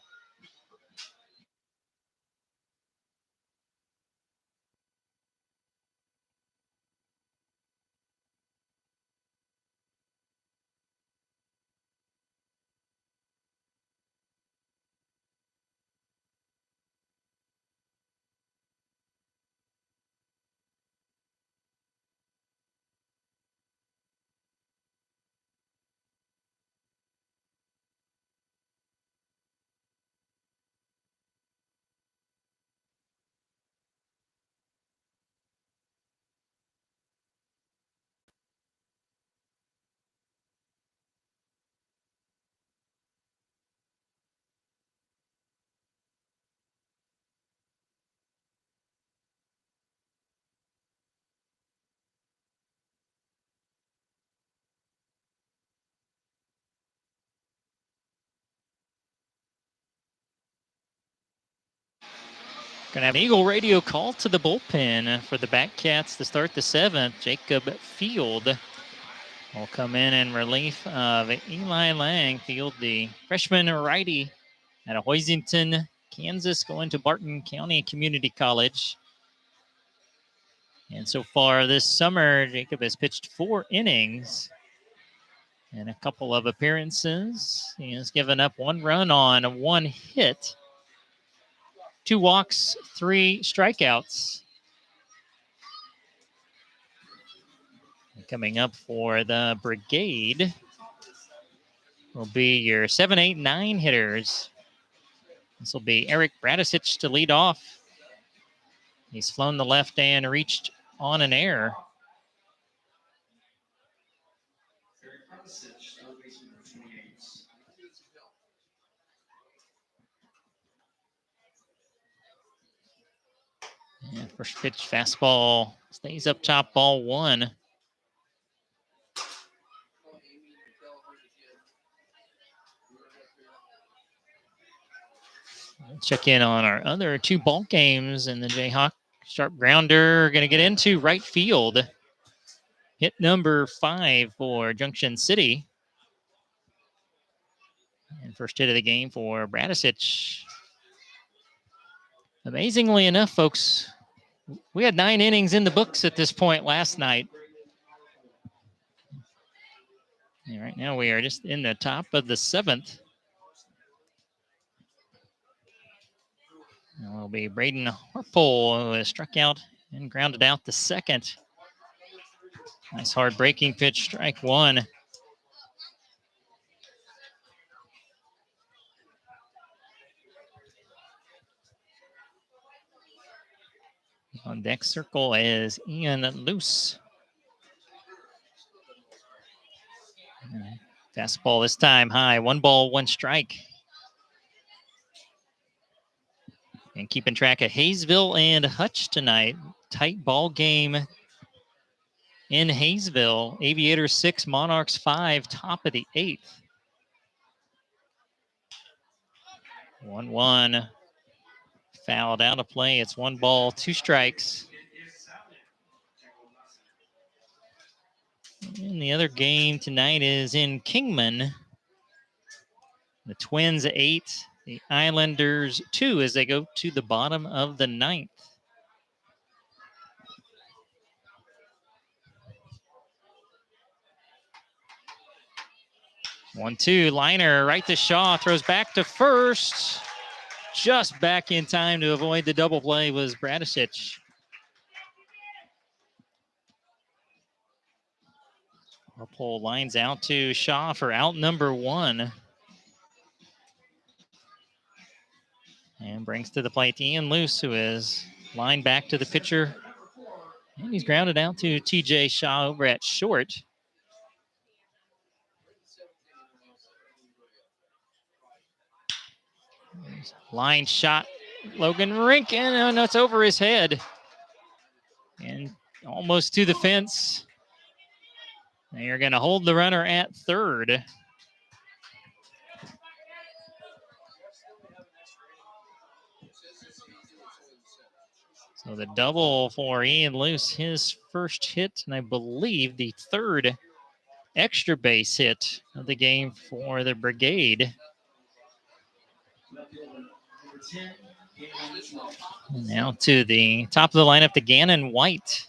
Going to have an Eagle radio call to the bullpen for the Batcats to start the 7th. Jacob Field will come in relief of Eli Lang. Field, the freshman righty out of Hoisington, Kansas, going to Barton County Community College. And so far this summer, Jacob has pitched 4 innings in a couple of appearances. He has given up 1 run on 1 hit, 2 walks, 3 strikeouts. Coming up for the Brigade will be your 7, 8, 9 hitters. This will be Eric Bradisich to lead off. He's flown the left and reached on an error. And first pitch fastball stays up top, ball 1. Check in on our other 2 ball games in the Jayhawk. Sharp grounder going to get into right field. Hit number 5 for Junction City. And first hit of the game for Bradisich. Amazingly enough, folks, we had 9 innings in the books at this point last night. And right now we are just in the top of the 7th. And it'll be Braden Harpole who has struck out and grounded out the 2nd. Nice hard breaking pitch, strike 1. On deck circle is Ian Luce. Fastball this time high. 1 ball, 1 strike. And keeping track of Hayesville and Hutch tonight. Tight ball game in Hayesville. Aviators 6, Monarchs 5, top of the 8th. 1-1. Fouled out of play. It's 1 ball, 2 strikes. And the other game tonight is in Kingman. The Twins 8, the Islanders 2 as they go to the bottom of the 9th. 1-2, liner right to Shaw, throws back to first. Just back in time to avoid the double play was Bradisic. Pole lines out to Shaw for out number 1. And brings to the plate Ian Luce, who is lined back to the pitcher. And he's grounded out to TJ Shaw over at short. Line shot, Logan Rink, and no, it's over his head. And almost to the fence. They are going to hold the runner at third. So the double for Ian Luce, his first hit, and I believe the third extra base hit of the game for the Brigade. And now to the top of the lineup, the Gannon White.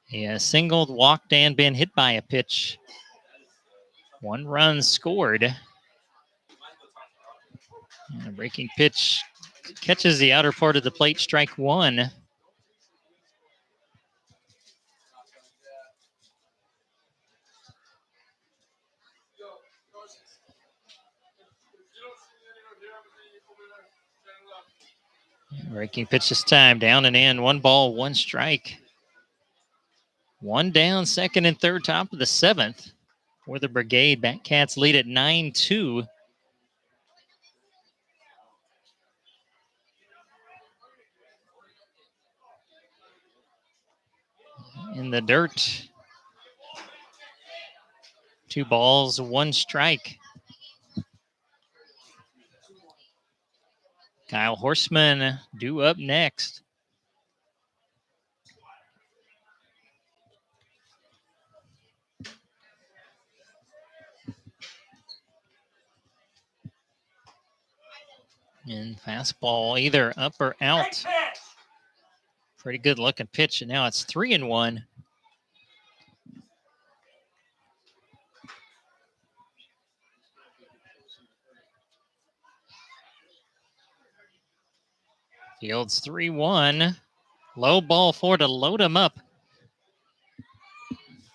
He has singled, walked, and been hit by a pitch. 1 run scored. And a breaking pitch catches the outer part of the plate, strike 1. Breaking pitch this time, down and in. 1 ball, 1 strike. 1 down, second and third, top of the 7th for the Brigade. Batcats lead at 9-2. In the dirt. 2 balls, 1 strike. Kyle Horseman due up next. And fastball either up or out. Pretty good looking pitch, and now it's 3-1. Fields 3-1. Low ball 4 to load him up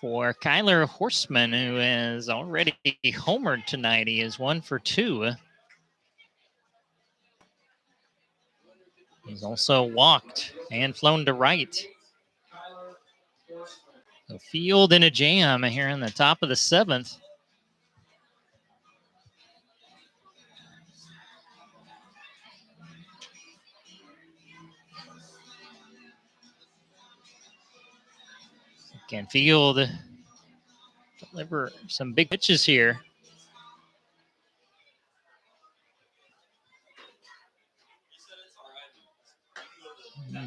for Kyler Horseman, who has already homered tonight. He is 1 for 2. He's also walked and flown to right. A field and a jam here in the top of the 7th. Can Field deliver some big pitches here.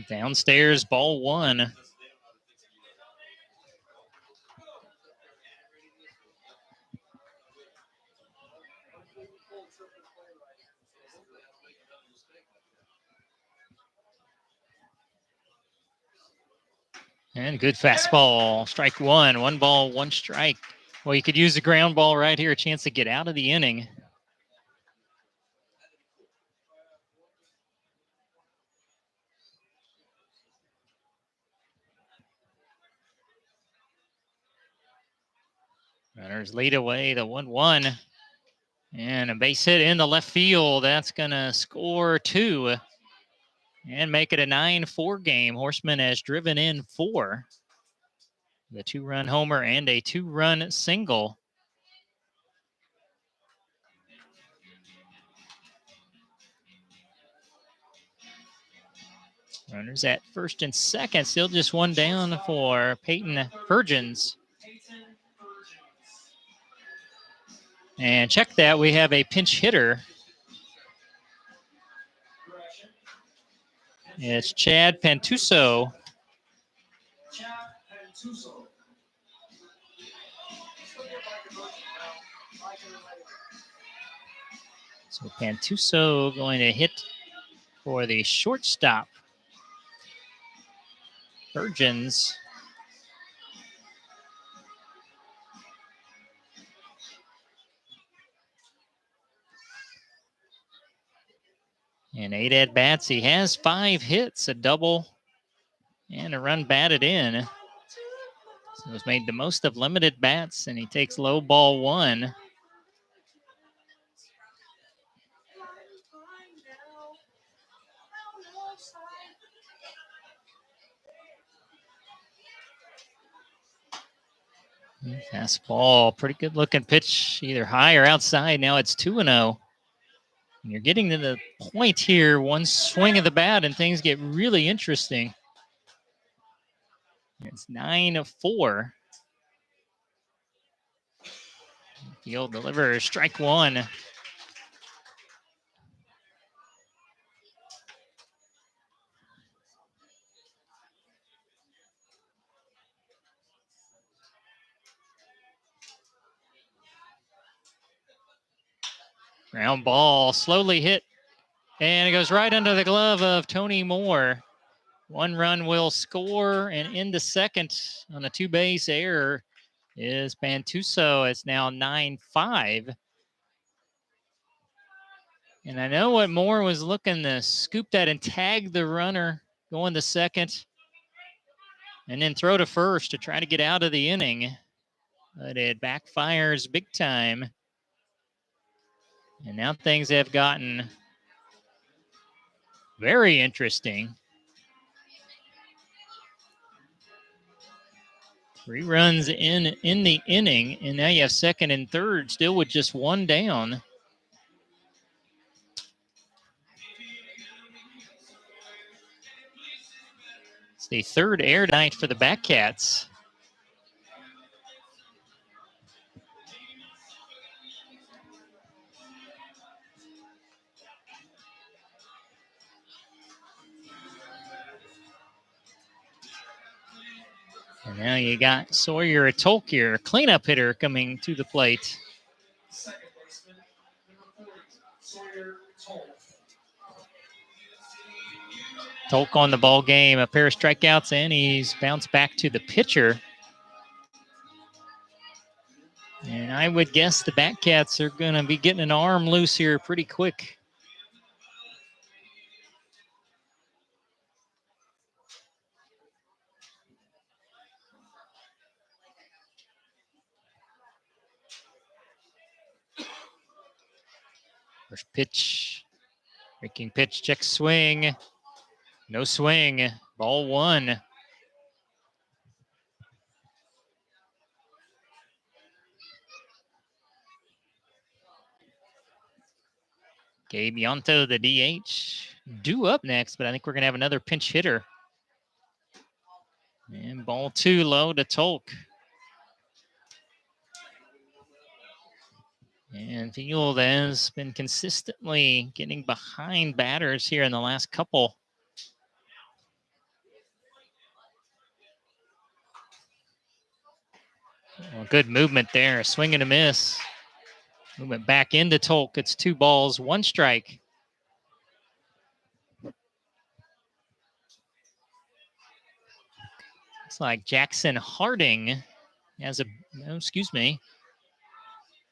Downstairs, ball 1. And good fastball, strike 1. 1 ball, 1 strike. Well, you could use the ground ball right here, a chance to get out of the inning. Runners lead away to 1-1. And a base hit in the left field. That's going to score 2 and make it a 9-4 game. Horseman has driven in 4. The 2-run homer and a 2-run single. Runners at first and second, still just one down for Peyton Virgins. And check that, we have a pinch hitter. It's Chad Pantuso. So Pantuso going to hit for the shortstop. Virgins. And 8 at-bats. He has 5 hits, a double, and a run batted in. So he's made the most of limited bats, and he takes low ball 1. Fastball, pretty good looking pitch, either high or outside. Now it's 2-0. And you're getting to the point here, one swing of the bat, and things get really interesting. It's 9-4. Field delivers, strike 1. Ground ball, slowly hit, and it goes right under the glove of Tony Moore. 1 run will score, and into second on a 2-base error is Pantuso. It's now 9-5. And I know what Moore was looking to scoop that and tag the runner going to second and then throw to first to try to get out of the inning. But it backfires big time. And now things have gotten very interesting. 3 runs in the inning, and now you have second and third still with just 1 down. It's the 3rd air night for the Batcats. And now you got Sawyer Tolkier, cleanup hitter, coming to the plate. Second baseman, number 40, Sawyer Tolk. Tolk on the ball game, a pair of strikeouts, and he's bounced back to the pitcher. And I would guess the Batcats are going to be getting an arm loose here pretty quick. First pitch, breaking pitch, check swing. No swing, ball 1. Gabe Yonto, the DH, due up next, but I think we're going to have another pinch hitter. And ball 2 low to Tolk. And Field has been consistently getting behind batters here in the last couple. Well, good movement there. Swing and a miss. Movement back into Tolk. It's 2 balls, 1 strike. Looks like Jackson Harding has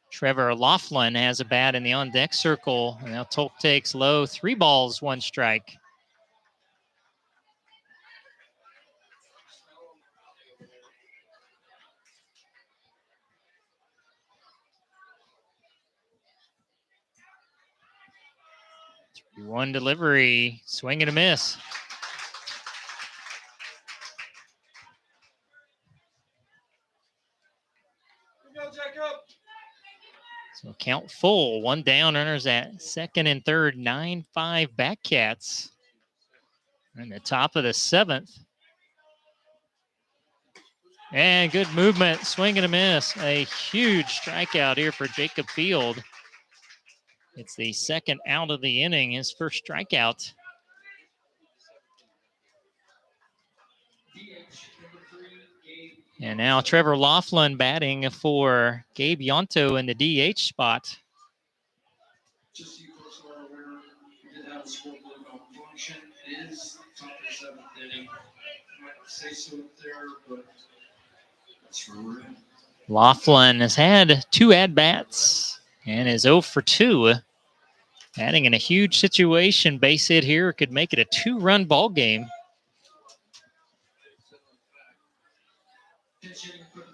Trevor Laughlin has a bat in the on-deck circle. And now Tolk takes low, 3 balls, 1 strike. One delivery, swing and a miss. So count full. One down, runners at second and third, 9-5 Batcats. In the top of the seventh. And good movement, swing and a miss. A huge strikeout here for Jacob Field. It's the second out of the inning, his first strikeout. And now Trevor Laughlin batting for Gabe Yonto in the DH spot. Just so you folks are aware, we did have a scoreboard on Junction. It is top of the seventh inning. I might not say so up there, but that's where we're at. Laughlin has had 2 at-bats and is 0 for 2. Batting in a huge situation. Base hit here could make it a 2-run ball game. Pitch hitting for the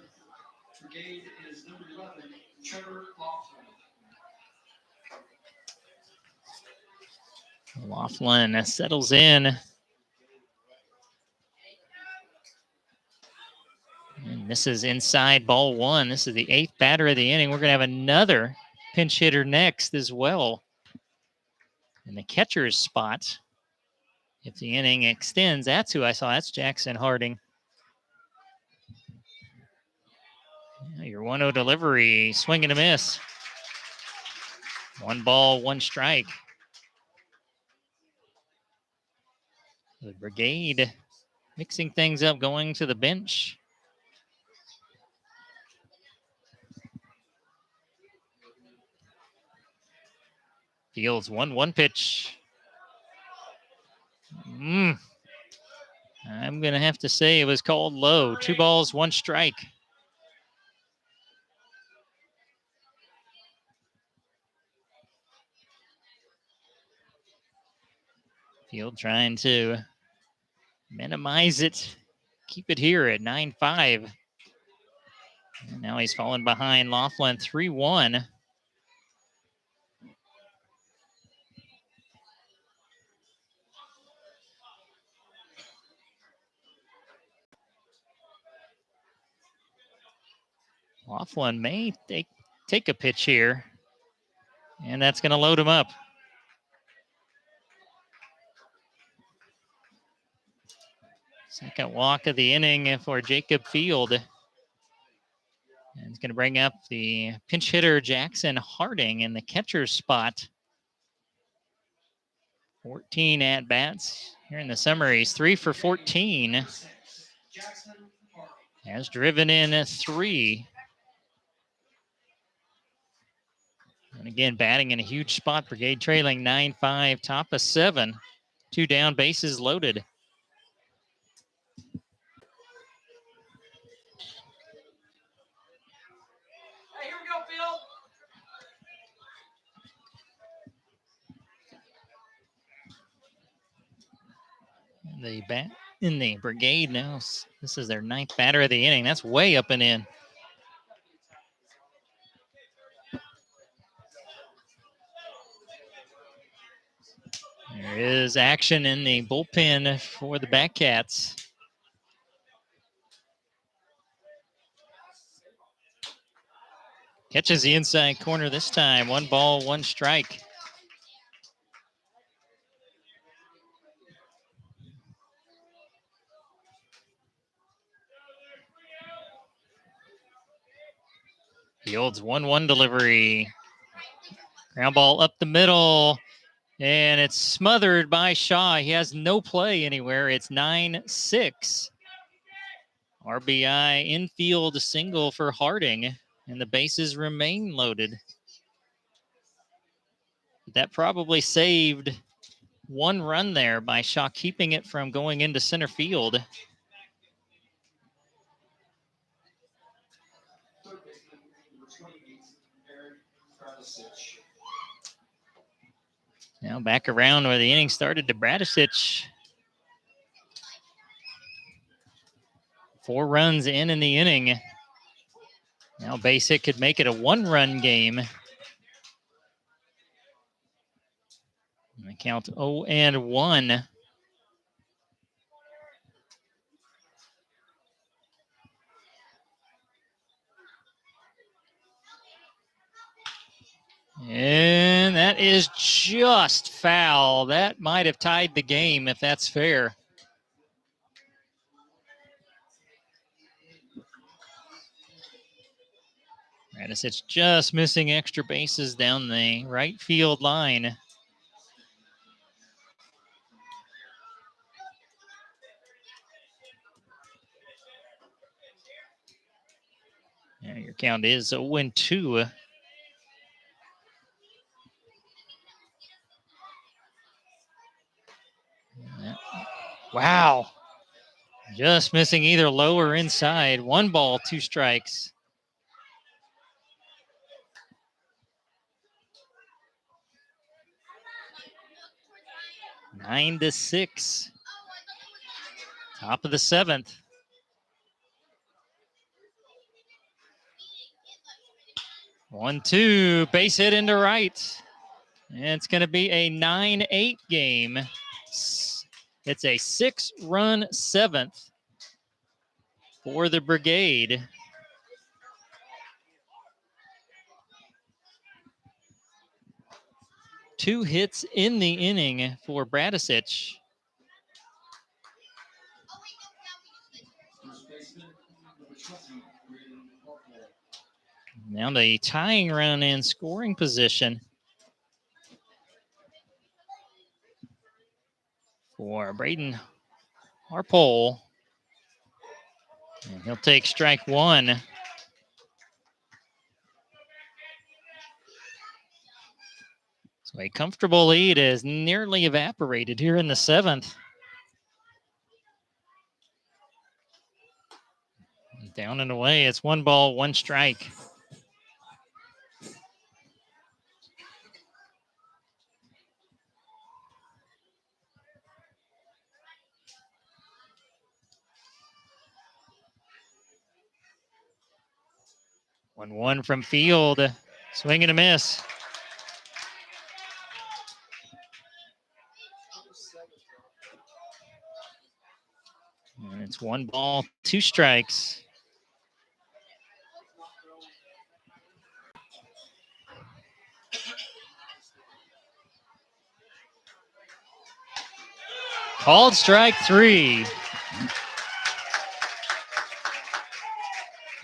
Brigade is number 11, Trevor Laughlin. Laughlin settles in. And this is inside ball 1. This is the 8th batter of the inning. We're going to have another pinch hitter next as well. In the catcher's spot. If the inning extends, that's who I saw. That's Jackson Harding. Your 1-0 delivery, swing and a miss. 1 ball, 1 strike. The Brigade mixing things up, going to the bench. Fields 1-1 pitch. I'm going to have to say it was called low. 2 balls, 1 strike. Field trying to minimize it, keep it here at 9-5. And now he's falling behind Laughlin 3-1. Laughlin may take a pitch here, and that's going to load him up. Second walk of the inning for Jacob Field. And it's going to bring up the pinch hitter Jackson Harding in the catcher's spot. 14 at-bats here in the summer. He's 3 for 14. Has driven in 3. And again, batting in a huge spot. Brigade trailing 9-5, top of 7. 2 down, bases loaded. Hey, here we go, Phil. The bat in the Brigade now. This is their 9th batter of the inning. That's way up and in. There is action in the bullpen for the Batcats. Catches the inside corner this time. 1 ball, 1 strike. Fields 1-1 delivery. Ground ball up the middle. And it's smothered by Shaw. He has no play anywhere. It's 9-6. RBI infield single for Harding. And the bases remain loaded. That probably saved 1 run there by Shaw, keeping it from going into center field. Now back around where the inning started to Bradisich. 4 runs in the inning. Now base hit could make it a 1-run game. And the count 0-1. And that is just foul. That might have tied the game if that's fair. Radisich just missing extra bases down the right field line. Yeah, your count is 0-2. Wow. Just missing either low or inside. 1 ball, 2 strikes. Nine to 6. Top of the 7th. 1-2. Base hit into right. And it's going to be a 9-8 game. It's a 6-run 7th for the Brigade. Two hits in the inning for Bradisich. Now the tying run in scoring position for Braden Harpole. And he'll take strike 1. So a comfortable lead is nearly evaporated here in the 7th. Down and away, it's 1 ball, 1 strike. One from field, swing and a miss. And it's 1 ball, 2 strikes. Called strike 3.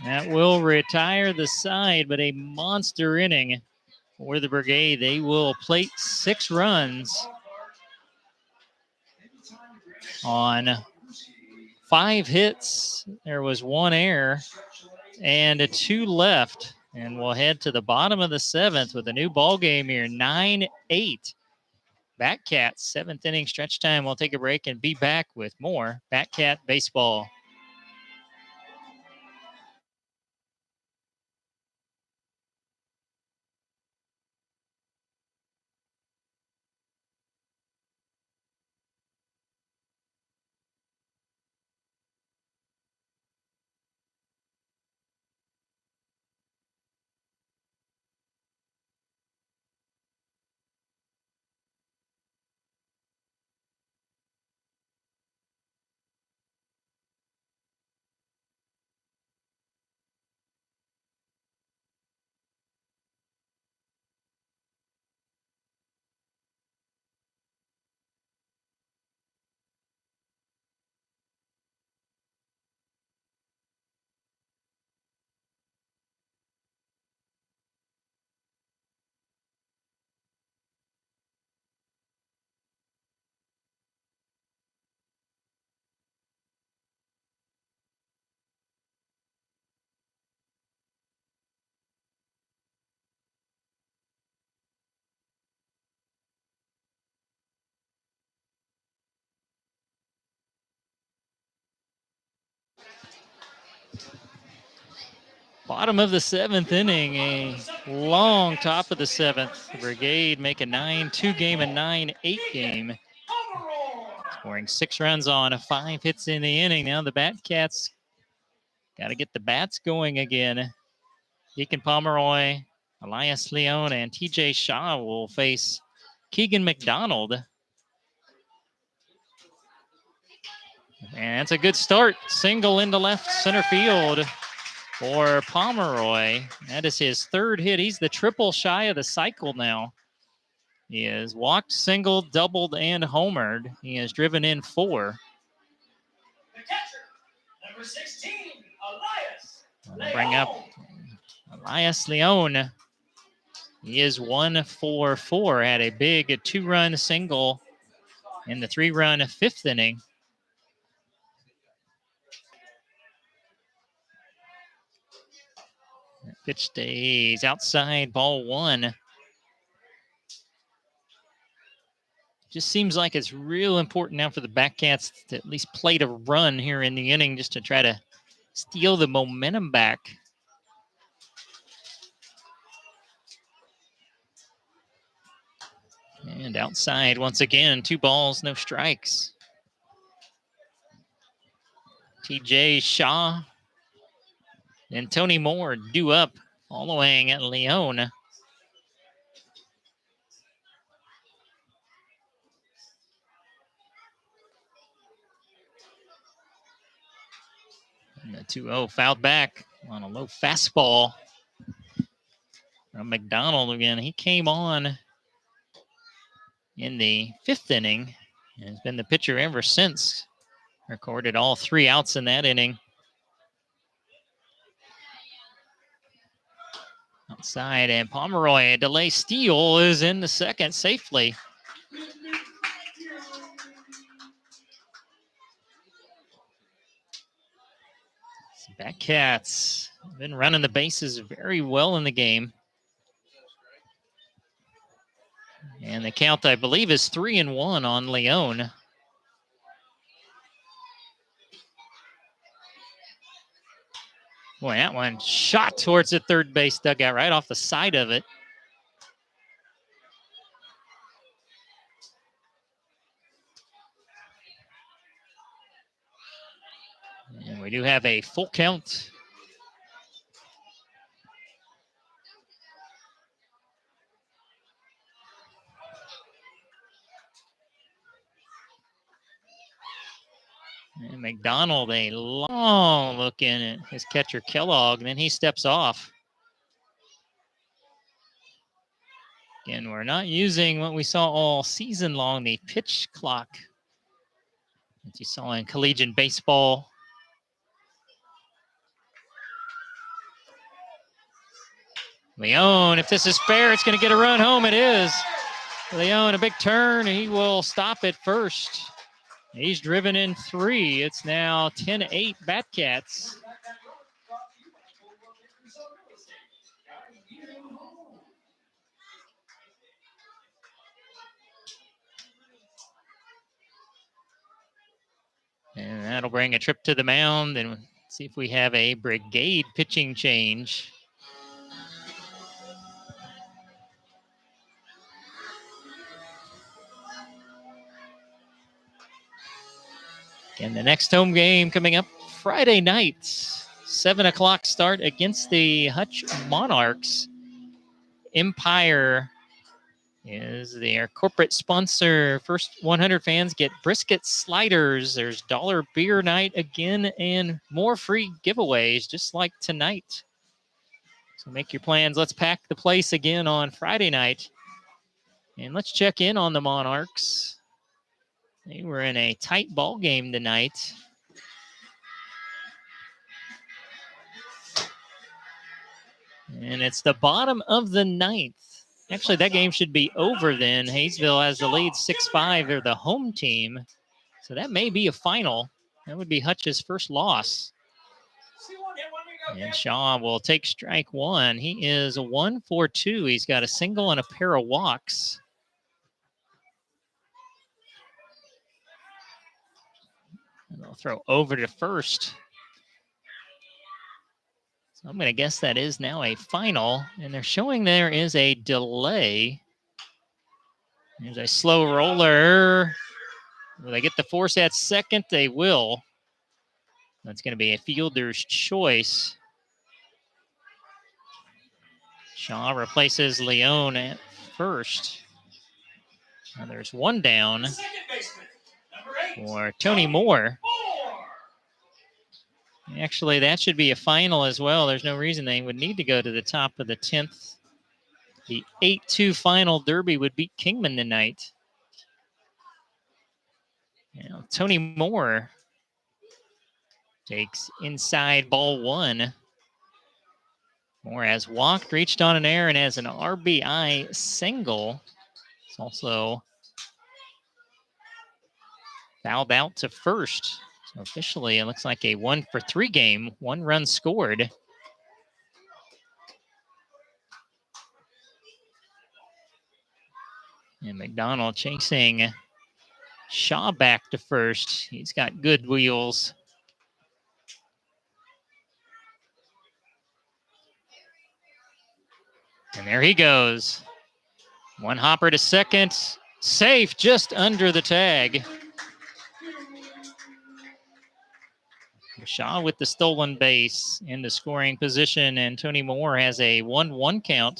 That will retire the side, but a monster inning for the Brigade. They will plate 6 runs on 5 hits. There was 1 error and 2 left. And we'll head to the bottom of the 7th with a new ball game here, 9-8. Batcats, 7th inning stretch time. We'll take a break and be back with more Batcat baseball. Bottom of the 7th inning, a long top of the 7th. The Brigade make a 9-2 game, a 9-8 game. Scoring 6 runs on 5 hits in the inning. Now the Batcats got to get the bats going again. Deacon Pomeroy, Elias Leone, and TJ Shaw will face Keegan McDonald. And it's a good start. Single into left center field. for Pomeroy. That is his third hit. He's the triple shy of the cycle now. He has walked, singled, doubled, and homered. He has driven in 4. The catcher, number 16, Elias. Bring up Elias Leon. He is 1 for 4. Had a big 2-run single in the 3-run 5th inning. Pitch stays outside, ball 1. Just seems like it's real important now for the Batcats to at least play to run here in the inning just to try to steal the momentum back. And outside once again, 2 balls, no strikes. TJ Shaw and Tony Moore due up, following at Leon. And the 2-0 fouled back on a low fastball from McDonald again. He came on in the 5th inning and has been the pitcher ever since. Recorded all 3 outs in that inning. Outside, and Pomeroy, a delay steal, is in the second safely. Batcats have been running the bases very well in the game. And the count, I believe, is 3-1 on Leon. Boy, that one shot towards the third base dugout right off the side of it. And we do have a full count. And McDonald, a long look in at his catcher Kellogg, and then he steps off. Again, we're not using what we saw all season long, the pitch clock that you saw in collegiate baseball. Leon, if this is fair, it's going to get a run home. It is. Leon, a big turn. He will stop at first. He's driven in 3. It's now 10-8 Batcats. And that'll bring a trip to the mound, and see if we have a Brigade pitching change. And the next home game coming up Friday night, 7 o'clock start against the Hutch Monarchs. Empire is their corporate sponsor. First 100 fans get brisket sliders. There's dollar beer night again and more free giveaways just like tonight. So make your plans. Let's pack the place again on Friday night. And let's check in on the Monarchs. They were in a tight ball game tonight. And it's the bottom of the 9th. Actually, that game should be over then. Hayesville has the lead 6-5. They're the home team. So that may be a final. That would be Hutch's first loss. And Shaw will take strike 1. He is 1 for 2. He's got a single and a pair of walks. And they'll throw over to first. So I'm going to guess that is now a final. And they're showing there is a delay. There's a slow roller. Will they get the force at second? They will. That's going to be a fielder's choice. Shaw replaces Leon at first. Now there's one down for Tony Moore. Actually, that should be a final as well. There's no reason they would need to go to the top of the 10th. The 8-2 final Derby would beat Kingman tonight. Now, Tony Moore takes inside ball one. Moore has walked, reached on an air, and has an RBI single. It's also fouled out to first. So officially, it looks like a 1-for-3 game. 1 run scored. And McDonald chasing Shaw back to first. He's got good wheels. And there he goes. One hopper to second. Safe just under the tag. Shaw with the stolen base in the scoring position, and Tony Moore has a 1-1 count.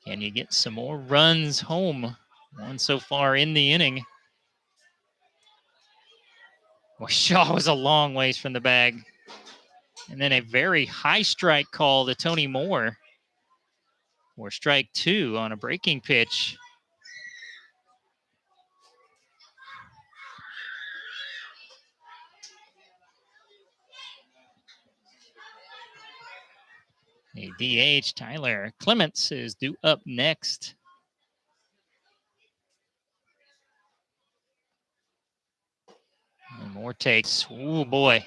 Can you get some more runs home? One so far in the inning. Well, Shaw was a long ways from the bag. And then a very high strike call to Tony Moore for strike 2 on a breaking pitch. A DH, Tyler Clements, is due up next. And Moore takes, oh boy.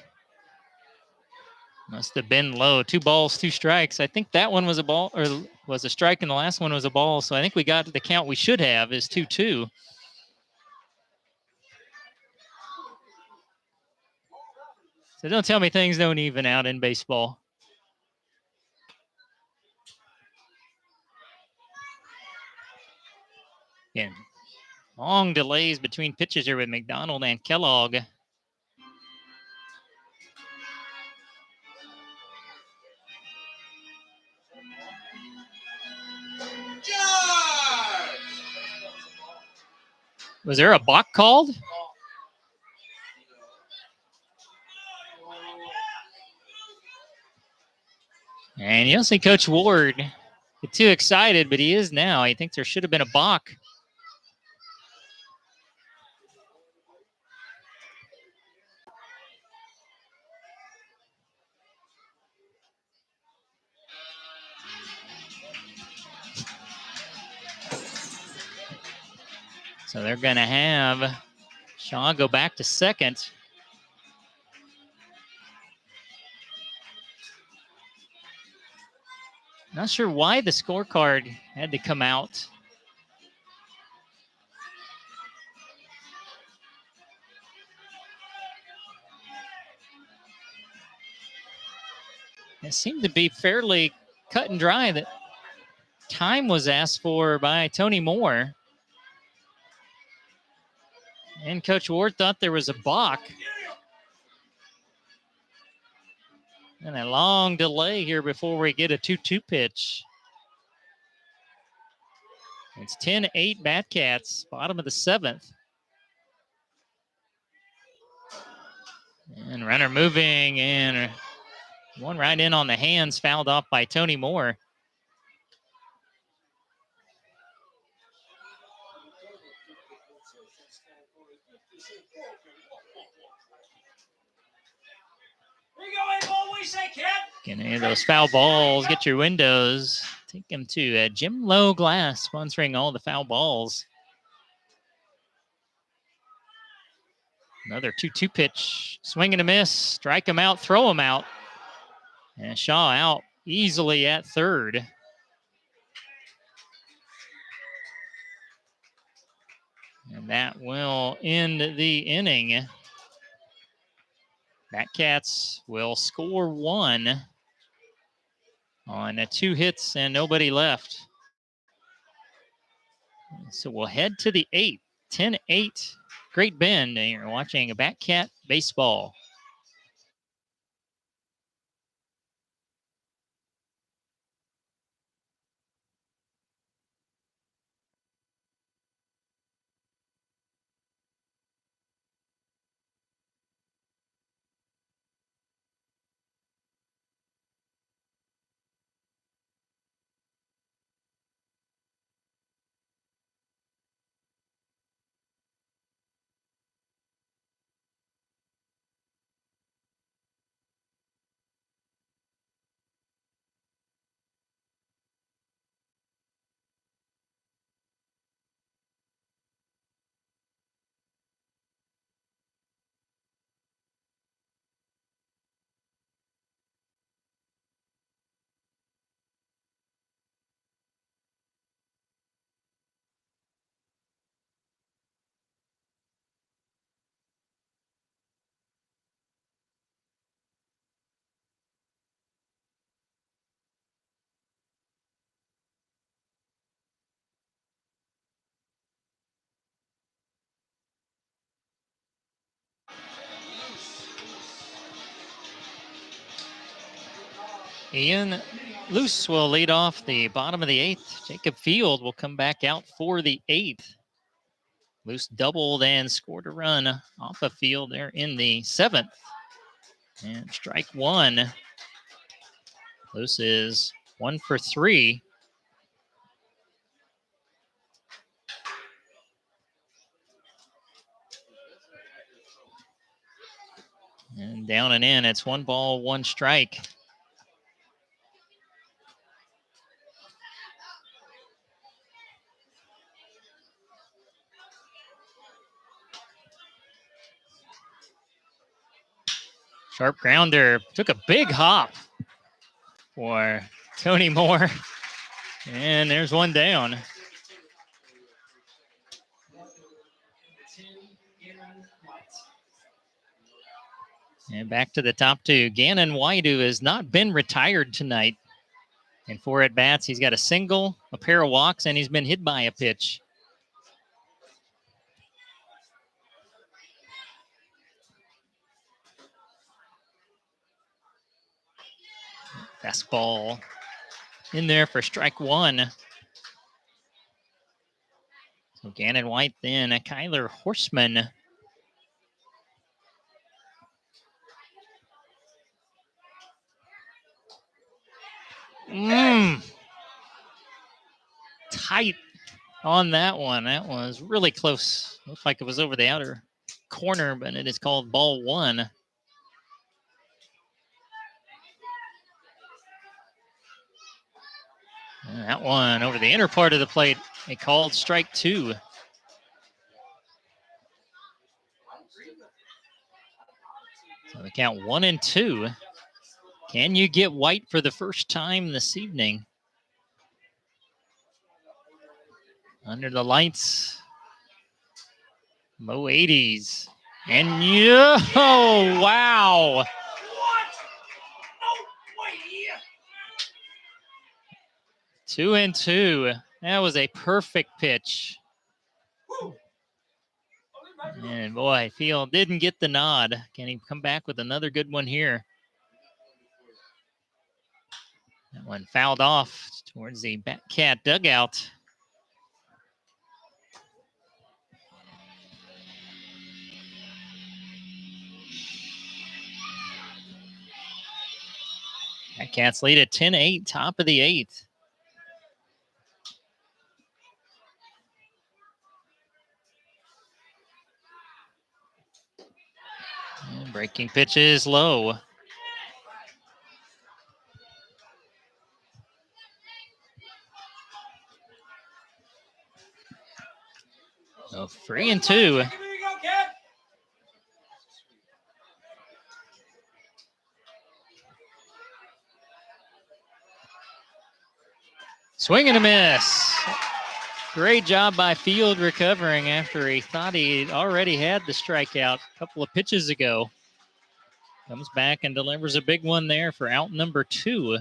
Must have been low. 2 balls, 2 strikes. I think that one was a ball, or was a strike, and the last one was a ball. So I think we got to the count we should have is 2-2. So don't tell me things don't even out in baseball. Again, long delays between pitches here with McDonald and Kellogg. Was there a balk called? And you'll see Coach Ward get too excited, but he is now. He thinks there should have been a balk. So they're going to have Shaw go back to second. Not sure why the scorecard had to come out. It seemed to be fairly cut and dry that time was asked for by Tony Moore. And Coach Ward thought there was a balk. And a long delay here before we get a 2-2 pitch. It's 10-8 Batcats, bottom of the 7th. And runner moving, and one right in on the hands, fouled off by Tony Moore. Can any of those foul balls get your windows? Take them to Jim Lowe Glass, sponsoring all the foul balls. Another 2-2 pitch. Swing and a miss. Strike him out, throw him out. And Shaw out easily at third. And that will end the inning. Batcats will score 1 on 2 hits and nobody left. So we'll head to the 8th. 10-8 Great Bend, and you're watching a Batcat baseball. Ian Luce will lead off the bottom of the 8th. Jacob Field will come back out for the 8th. Luce doubled and scored a run off of Field there in the 7th. And strike one. Luce is 1 for 3. And down and in, it's 1 ball, 1 strike. Sharp grounder, took a big hop for Tony Moore. And there's 1 down. And back to the top 2. Gannon White, who has not been retired tonight. And 4 at-bats, he's got a single, a pair of walks, and he's been hit by a pitch. Fastball in there for strike 1. So Gannon White then, Kyler Horseman. Tight on that one. That was really close. Looked like it was over the outer corner, but it is called ball 1. And that one over the inner part of the plate, they called strike 2. So the count 1-2. Can you get White for the first time this evening? Under the lights, low 80s. And oh, wow. 2-2. That was a perfect pitch. And boy, Field didn't get the nod. Can he come back with another good one here? That one fouled off towards the Batcat dugout. Batcats lead at 10-8, top of the 8th. And breaking pitch is low. So 3-2. Swing and a miss. Great job by Field recovering after he thought he already had the strikeout a couple of pitches ago. Comes back and delivers a big one there for out number 2.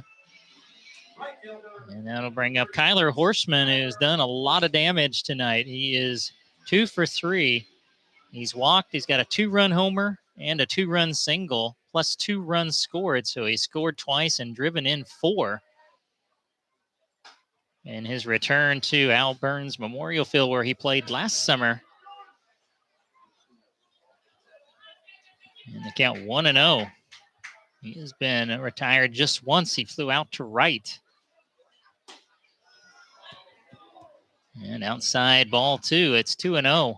And that'll bring up Kyler Horseman, who's done a lot of damage tonight. He is 2 for 3. He's walked. He's got a 2-run homer and a 2-run single, plus 2 runs scored. So he scored twice and driven in 4. In his return to Al Burns Memorial Field, where he played last summer. And the count 1-0. He has been retired just once. He flew out to right. And outside ball 2. It's 2-0.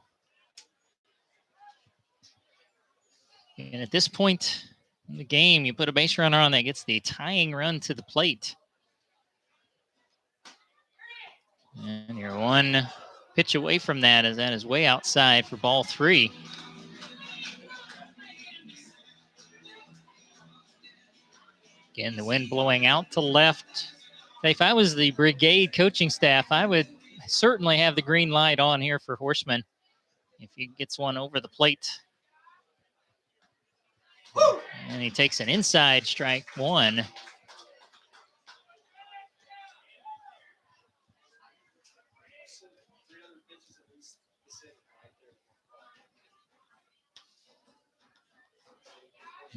And at this point in the game, you put a base runner on that gets the tying run to the plate. And you're 1 pitch away from that, as that is way outside for ball 3. Again, the wind blowing out to left. If I was the Brigade coaching staff, I would certainly have the green light on here for Horseman if he gets one over the plate. Woo! And he takes an inside strike 1.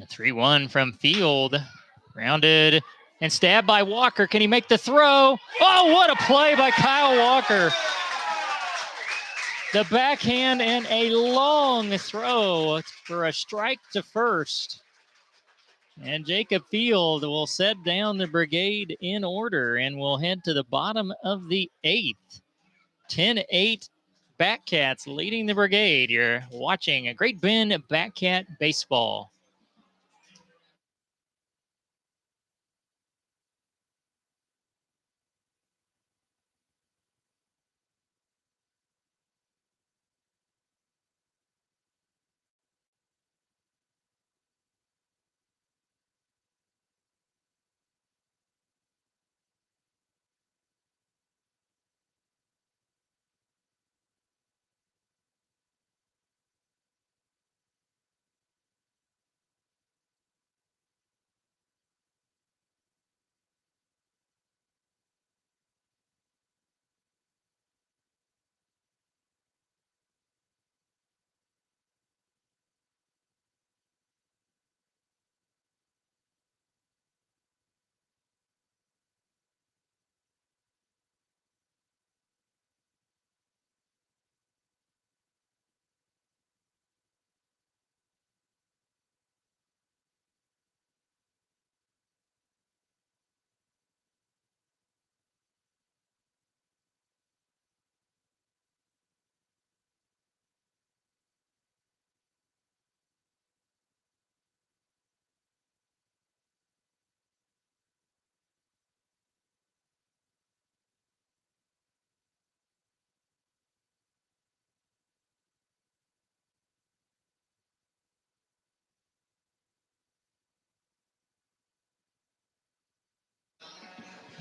A 3-1 from Field. Grounded And stabbed by Walker. Can he make the throw? Oh, what a play by Kyle Walker. The backhand and a long throw for a strike to first. And Jacob Field will set down the Brigade in order and will head to the bottom of the 8th. 10-8 Batcats leading the Brigade. You're watching a Great Bend Batcat baseball.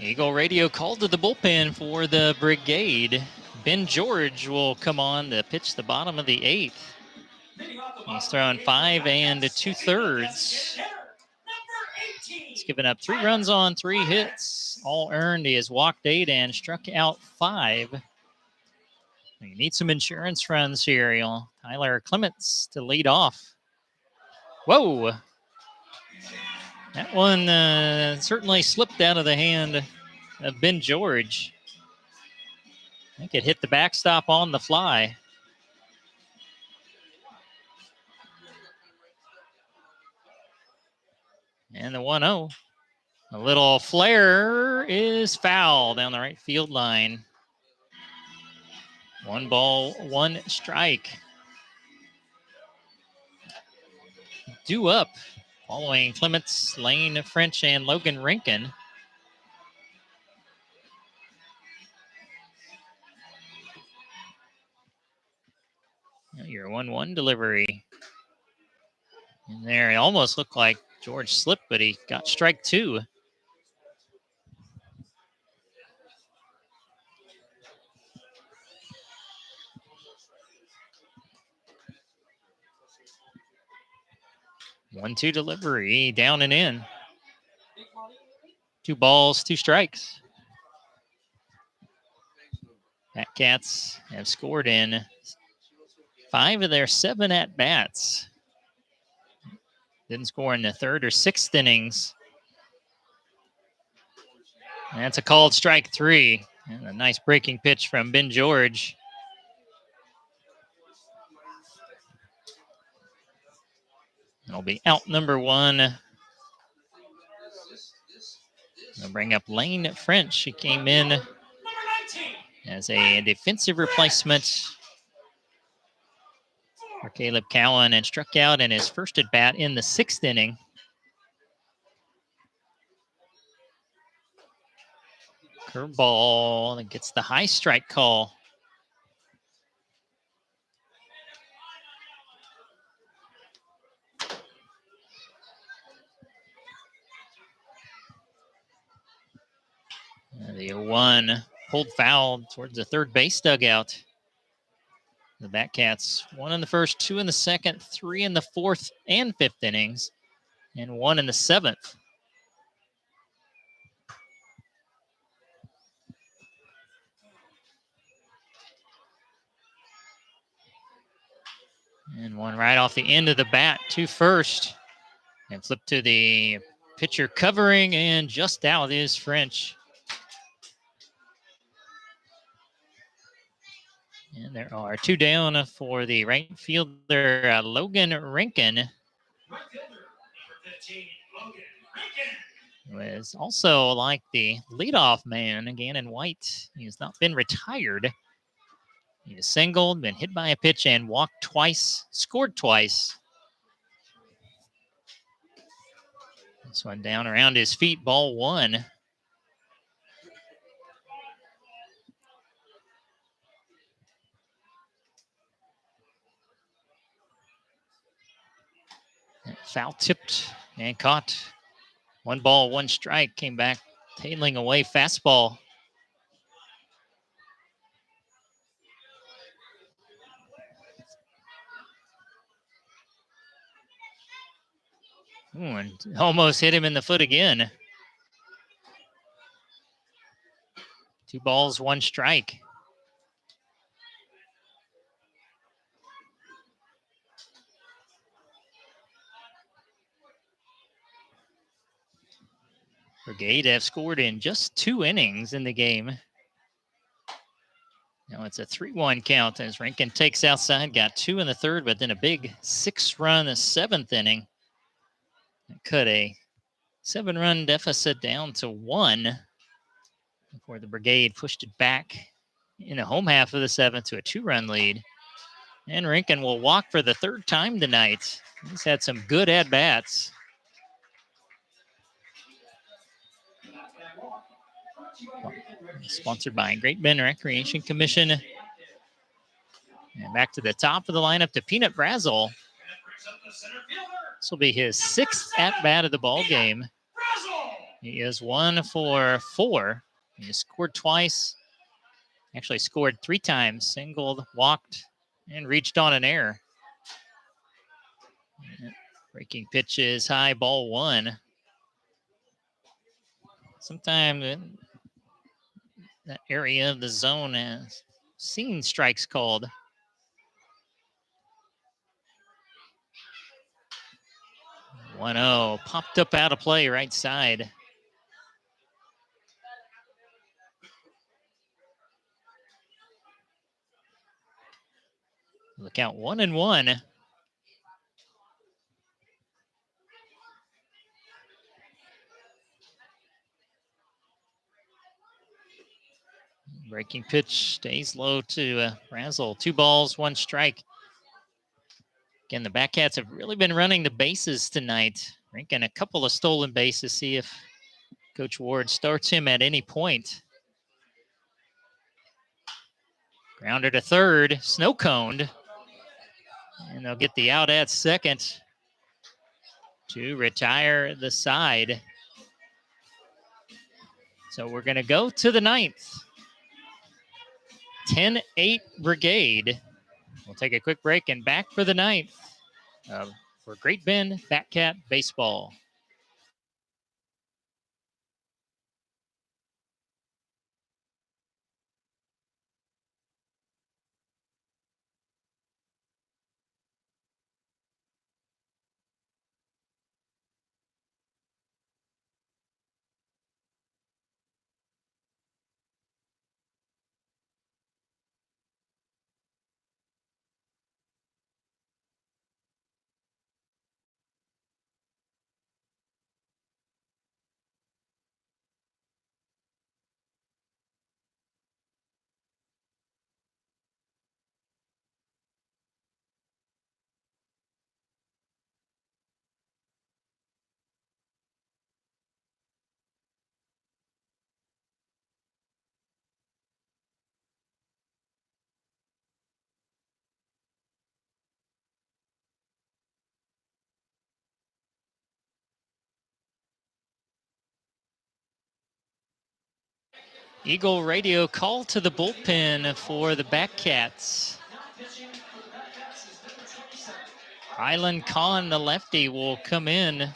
Eagle Radio called to the bullpen for the Brigade. Ben George will come on to pitch the bottom of the 8th. He's throwing 5 2/3. He's given up 3 runs on 3 hits, all earned. He has walked 8 and struck out 5. You need some insurance runs here. Tyler Clements to lead off. Whoa! That one certainly slipped out of the hand of Ben George. I think it hit the backstop on the fly. And the 1-0. A little flare is foul down the right field line. 1 ball, 1 strike. Due up following Clements, Lane French, and Logan Rinkin. Your 1-1 delivery. And there, it almost looked like George slipped, but he got strike 2. One-two delivery, down and in. 2 balls, 2 strikes. Batcats have scored in 5 of their 7 at-bats. Didn't score in the 3rd or 6th innings. That's a called strike 3. And a nice breaking pitch from Ben George. It'll be out number 1. They'll bring up Lane French. She came in as a defensive replacement for Caleb Cowan and struck out in his first at bat in the 6th inning. Curveball that gets the high strike call. The 0-1 pulled foul towards the third base dugout. The Batcats 1 in the 1st, 2 in the 2nd, 3 in the 4th and 5th innings, and 1 in the 7th. And one right off the end of the bat to first. And flip to the Pitcher covering, and just out is French. And there are two down for the right fielder, Logan Rankin. Was also like the leadoff man again in white. He has not been retired. He has singled, been hit by a pitch, and walked twice, scored twice. This one down around his feet, ball one. Foul tipped and caught. 1 ball, 1 strike. Came back tailing away fastball. Ooh, and almost hit him in the foot again. 2 balls, 1 strike. Brigade have scored in just 2 innings in the game. Now it's a 3-1 count as Rankin takes outside, got 2 in the third, but then a big 6-run 7th inning. That cut a 7-run deficit down to 1 before the Brigade pushed it back in the home half of the 7th to a 2-run lead. And Rankin will walk for the 3rd time tonight. He's had some good at-bats. Sponsored by Great Bend Recreation Commission. And back to the top of the lineup to Peanut Brazel. This will be his 6th at-bat of the ball game. He is 1 for 4. He has scored twice. Actually scored 3 times. Singled, walked, and reached on an error. Breaking pitches, high, ball 1. Sometimes that area of the zone has seen strikes called. 1-0, popped up out of play right side. Look out, 1-1. Breaking pitch stays low to Brazel. 2 balls, 1 strike. Again, the Backcats have really been running the bases tonight. Rankin a couple of stolen bases. See if Coach Ward starts him at any point. Grounder to third, snow coned. And they'll get the out at second to retire the side. So we're going to go to the 9th. 10-8 Brigade. We'll take a quick break and back for the 9th for Great Bend Batcat Baseball. Eagle Radio call to the bullpen for the Backcats. Rylan Kahn, the lefty, will come in.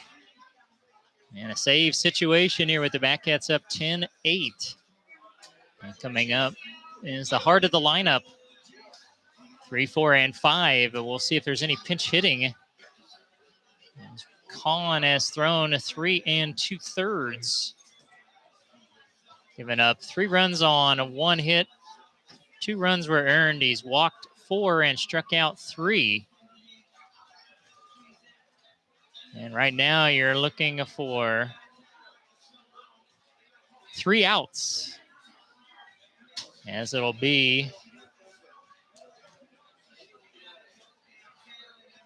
And a save situation here with the Backcats up 10-8. And coming up is the heart of the lineup. 3, 4, and 5. We'll see if there's any pinch hitting. Kahn has thrown 3 2/3. Giving up 3 runs on 1 hit. 2 runs were earned. He's walked 4 and struck out 3. And right now you're looking for 3 outs, as it'll be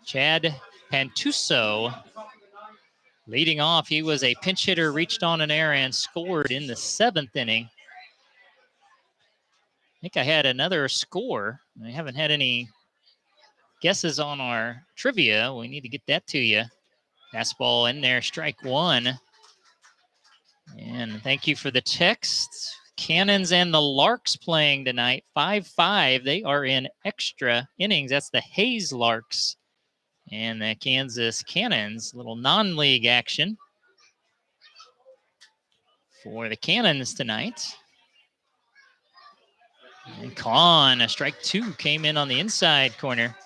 Chad Pantuso leading off. He was a pinch hitter, reached on an error, and scored in the 7th inning. I think I had another score. I haven't had any guesses on our trivia. We need to get that to you. Fastball in there, strike 1. And thank you for the text. Cannons and the Larks playing tonight, 5-5. They are in extra innings. That's the Hayes Larks and the Kansas Cannons. Little non-league action for the Cannons tonight. And Kahn, a strike 2, came in on the inside corner.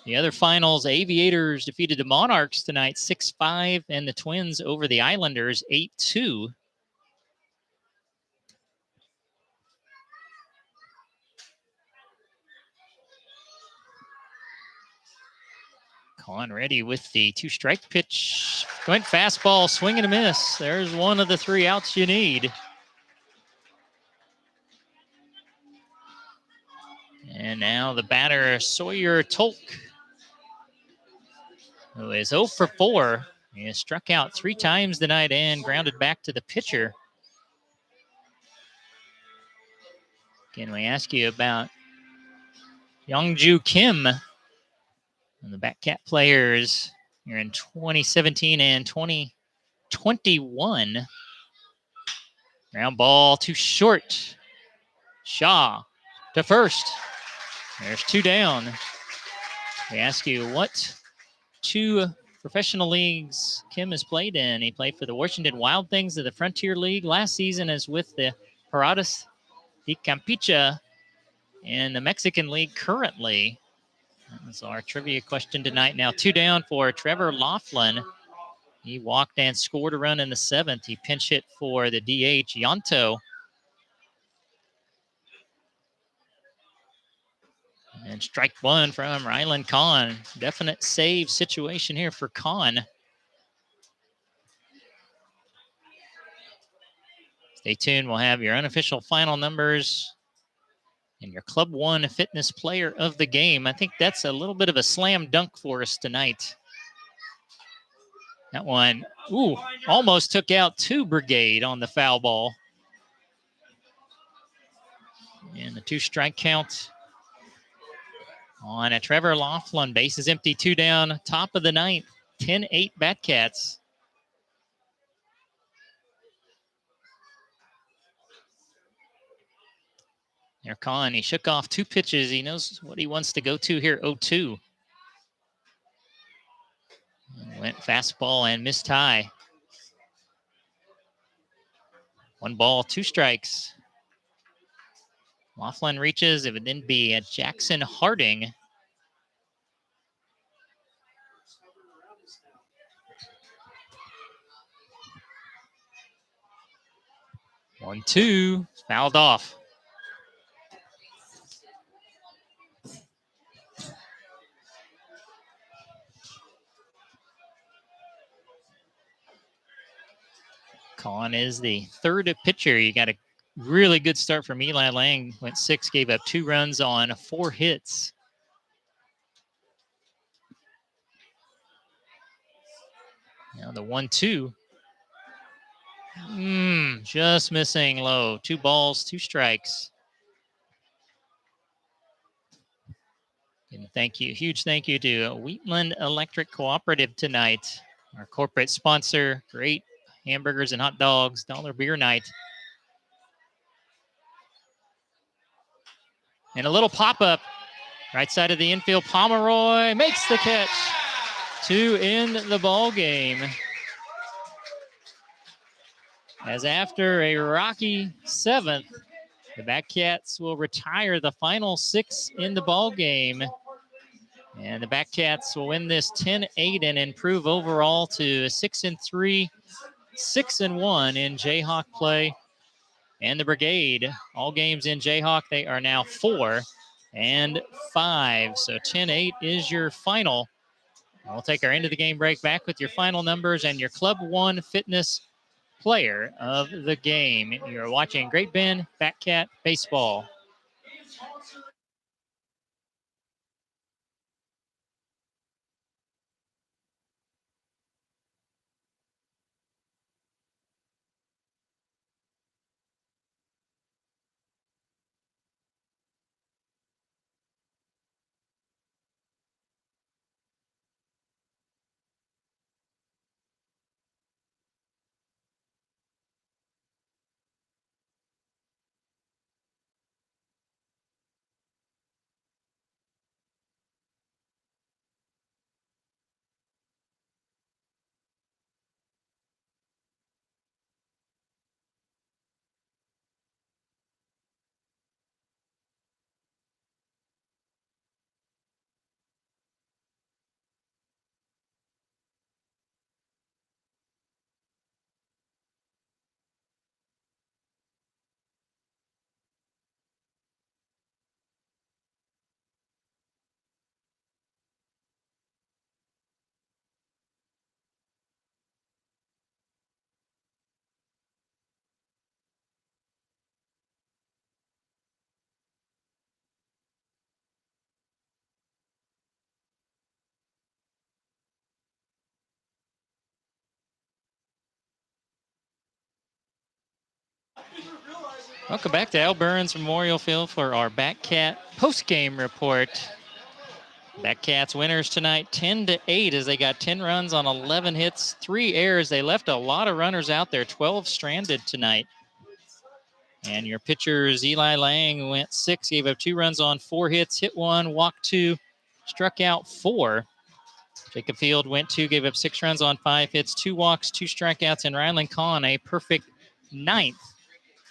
The other finals, Aviators defeated the Monarchs tonight, 6-5, and the Twins over the Islanders, 8-2. Kahn ready with the 2-strike pitch. Went fastball, swing and a miss. There's one of the 3 outs you need. And now the batter, Sawyer Tolk, who is 0 for 4. He has struck out 3 times tonight and grounded back to the pitcher. Can we ask you about Youngju Kim and the Batcat players here in 2017 and 2021? Ground ball too short. Shaw to first. There's 2 down. We ask you what 2 professional leagues Kim has played in. He played for the Washington Wild Things of the Frontier League. Last season is with the Piratas de Campeche in the Mexican League currently. That's our trivia question tonight. Now 2 down for Trevor Laughlin. He walked and scored a run in the 7th. He pinch hit for the DH, Yanto. And strike 1 from Rylan Kahn. Definite save situation here for Kahn. Stay tuned. We'll have your unofficial final numbers and your Club 1 Fitness Player of the Game. I think that's a little bit of a slam dunk for us tonight. That one, almost took out 2 Brigade on the foul ball. And the 2-strike count on a Trevor Laughlin. Bases empty, 2 down, top of the 9th, 10-8 Batcats. There, Kahn, he shook off 2 pitches. He knows what he wants to go to here, 0-2. Went fastball and missed high. 1 ball, 2 strikes. Laughlin reaches. It would then be a Jackson Harding. One, 2, fouled off. Kahn is the 3rd pitcher. You got a really good start from Eli Lang. Went 6, gave up 2 runs on 4 hits. Now the 1-2. Just missing low. 2 balls, 2 strikes. And huge thank you to Wheatland Electric Cooperative tonight. Our corporate sponsor, great hamburgers and hot dogs, dollar beer night. And a little pop-up, right side of the infield. Pomeroy makes the catch to end the ball game. As after a rocky 7th, the Batcats will retire the final 6 in the ball game. And the Backcats will win this 10-8 and improve overall to 6-3, 6-1 in Jayhawk play. And the Brigade, all games in Jayhawk, they are now 4-5. So 10-8 is your final. We'll take our end of the game break back with your final numbers and your Club 1 Fitness player of the game. You're watching Great Bend Backcat Baseball. Welcome back to Al Burns Memorial Field for our Backcat post-game report. Backcats winners tonight 10-8 as they got 10 runs on 11 hits, 3 errors. They left a lot of runners out there, 12 stranded tonight. And your pitchers, Eli Lang went 6, gave up 2 runs on 4 hits, hit 1, walked 2, struck out 4. Jacob Field went 2, gave up 6 runs on 5 hits, 2 walks, 2 strikeouts, and Rylan Kahn a perfect 9th.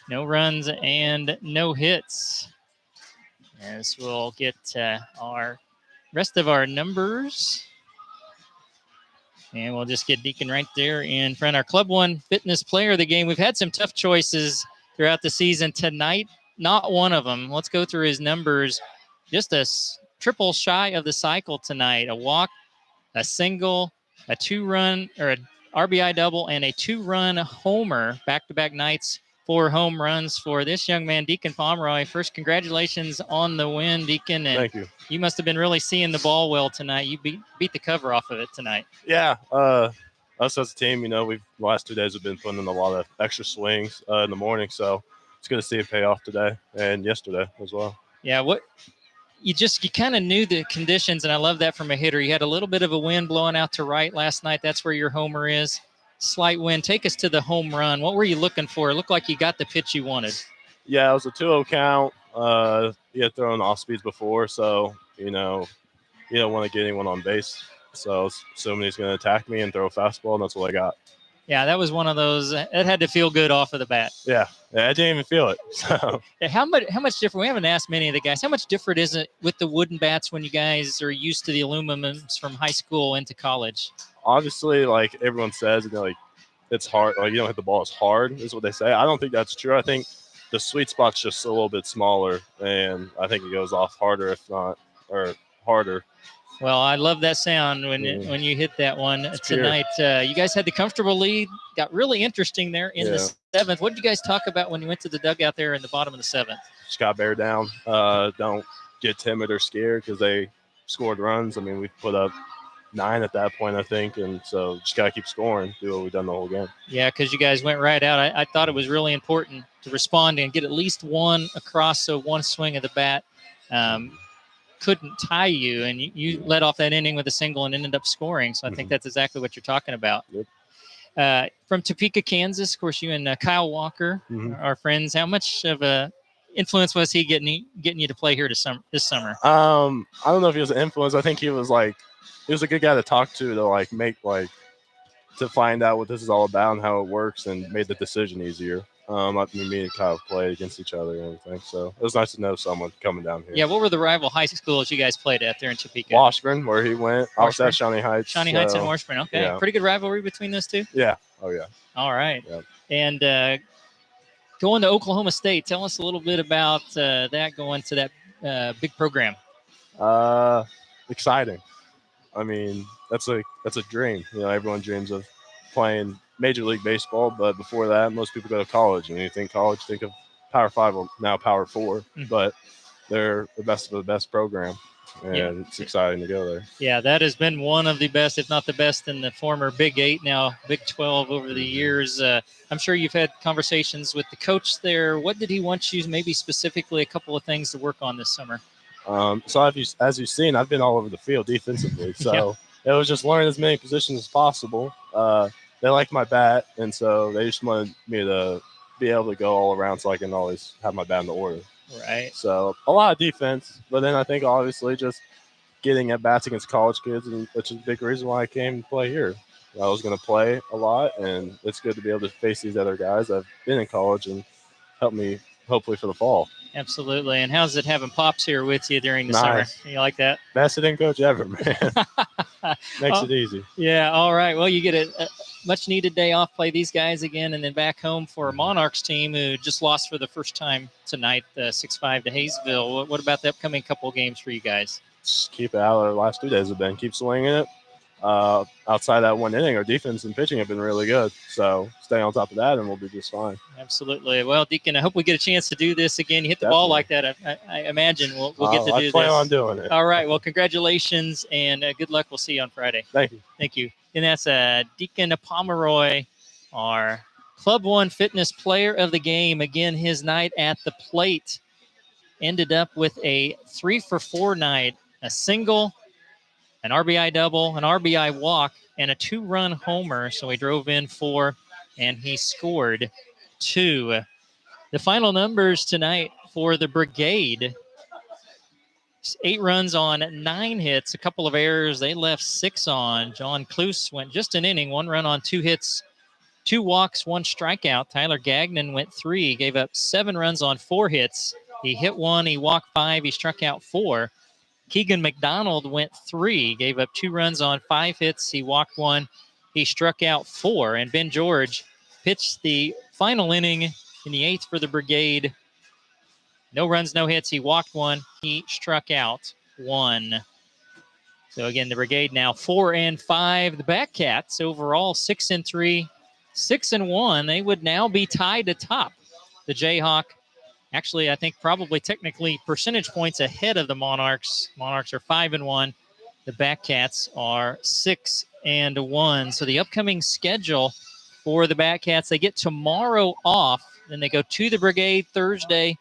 No runs and no hits. As we'll get our rest of our numbers. And we'll just get Deacon right there in front. Our Club 1 Fitness Player of the Game. We've had some tough choices throughout the season. Tonight, not one of them. Let's go through his numbers. Just a triple shy of the cycle tonight. A walk, a single, a 2-run, or a RBI double, and a 2-run homer. Back-to-back nights. 4 home runs for this young man, Deacon Pomeroy. First, congratulations on the win, Deacon. And thank you. You must have been really seeing the ball well tonight. You beat the cover off of it tonight. Yeah. Us as a team, the last 2 days have been putting in a lot of extra swings in the morning. So it's good to see it pay off today and yesterday as well. Yeah. You kind of knew the conditions, and I love that from a hitter. You had a little bit of a wind blowing out to right last night. That's where your homer is. Slight wind. Take us to the home run. What were you looking for? It looked like you got the pitch you wanted. Yeah, it was a 2-0 count. He had thrown off speeds before, so you don't want to get anyone on base. So I was assuming he's going to attack me and throw a fastball, and that's what I got. Yeah, that was one of those. It had to feel good off of the bat. Yeah, I didn't even feel it. So how much different? We haven't asked many of the guys. How much different is it with the wooden bats when you guys are used to the aluminums from high school into college? Obviously, like everyone says, it's hard. Like you don't hit the ball as hard, is what they say. I don't think that's true. I think the sweet spot's just a little bit smaller, and I think it goes off harder, if not, or harder. Well, I love that sound when you hit that one tonight. You guys had the comfortable lead. Got really interesting there in the 7th. What did you guys talk about when you went to the dugout there in the bottom of the 7th? Just got bear down. Don't get timid or scared because they scored runs. I mean, we put up 9 at that point, I think, and so just got to keep scoring, do what we've done the whole game. Yeah, because you guys went right out. I thought it was really important to respond and get at least one across, so one swing of the bat couldn't tie you, and you led off that inning with a single and ended up scoring. So I think that's exactly what you're talking about. Yep. From Topeka, Kansas, of course, you and Kyle Walker are friends. How much of a influence was he getting you to play here this summer? I don't know if he was an influence. I think he was a good guy to talk to to find out what this is all about and how it works, and made the decision easier. Me and Kyle played against each other and everything. So it was nice to know someone coming down here. Yeah, what were the rival high schools you guys played at there in Topeka? Washburn, where he went. I was Washburn? at Shawnee Heights. Shawnee Heights and Washburn. Okay. yeah. Pretty good rivalry between those two? Yeah. Oh, yeah. All right. Yep. And going to Oklahoma State, tell us a little bit about that, going to that big program. Exciting. I mean, that's a dream. You know, everyone dreams of playing Major League Baseball, but before that, most people go to college. And when you think college, think of Power 5 or now Power 4. Mm-hmm. But they're the best of the best program, and it's exciting to go there. Yeah, that has been one of the best, if not the best, in the former Big 8, now Big 12 over the years. I'm sure you've had conversations with the coach there. What did he want you, maybe specifically a couple of things to work on this summer? So as you've seen, I've been all over the field defensively. So it was just learning as many positions as possible. They liked my bat, and so they just wanted me to be able to go all around so I can always have my bat in the order. Right. So a lot of defense, but then I think obviously just getting at bats against college kids, which is a big reason why I came to play here. I was going to play a lot, and it's good to be able to face these other guys that have been in college and help me hopefully for the fall. Absolutely. And how's it having Pops here with you during the summer? You like that? Best hitting coach ever, man. Makes it easy. Yeah. All right. Well, you get a much needed day off, play these guys again, and then back home for a Monarchs team who just lost for the first time tonight, 6-5 to Hayesville. What about the upcoming couple of games for you guys? Just keep it out. Our last 2 days have been keep swinging it. Outside that one inning, our defense and pitching have been really good. So stay on top of that, and we'll be just fine. Absolutely. Well, Deacon, I hope we get a chance to do this again. You hit the ball like that, I imagine we'll get to do this. I plan on doing it. All right. Well, congratulations, and good luck. We'll see you on Friday. Thank you. Thank you. And that's Deacon Pomeroy, our Club One Fitness Player of the Game. Again, his night at the plate ended up with a 3-for-4 night, a single, an RBI double, an RBI walk, and a 2-run homer. So he drove in 4, and he scored 2. The final numbers tonight for the Brigade: 8 runs on 9 hits, a couple of errors. They left 6 on. John Kloos went just an inning, 1 run on 2 hits, 2 walks, 1 strikeout. Tyler Gagnon went 3, gave up 7 runs on 4 hits. He hit 1, he walked 5, he struck out 4. Keegan McDonald went 3, gave up 2 runs on 5 hits. He walked 1, he struck out 4. And Ben George pitched the final inning in the 8th for the Brigade. No runs, no hits. He walked 1, he struck out 1. So again, the Brigade now 4-5. The Batcats overall 6-3, 6-1. They would now be tied atop the Jayhawk. Actually, I think probably technically percentage points ahead of the Monarchs. Monarchs are 5-1. The Batcats are 6-1. So the upcoming schedule for the Batcats, they get tomorrow off. Then they go to the Brigade Thursday,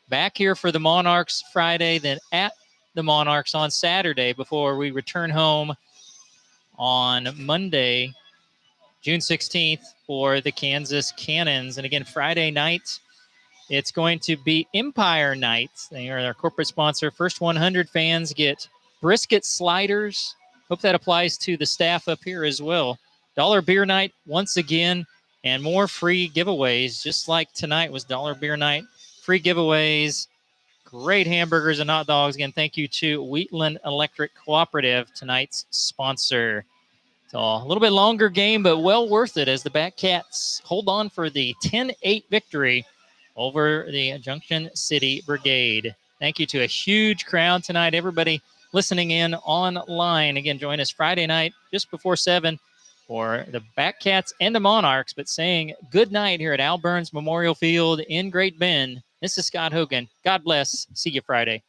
back here for the Monarchs Friday, then at the Monarchs on Saturday before we return home on Monday, June 16th for the Kansas Cannons. And again, Friday night, it's going to be Empire Night. They are our corporate sponsor. First 100 fans get brisket sliders. Hope that applies to the staff up here as well. Dollar Beer Night once again, and more free giveaways, just like tonight was Dollar Beer Night. Free giveaways, great hamburgers and hot dogs. Again, thank you to Wheatland Electric Cooperative, tonight's sponsor. So a little bit longer game, but well worth it as the Batcats hold on for the 10-8 victory over the Junction City Brigade. Thank you to a huge crowd tonight. Everybody listening in online. Again, join us Friday night just before 7 for the Batcats and the Monarchs, but saying good night here at Al Burns Memorial Field in Great Bend. This is Scott Hogan. God bless. See you Friday.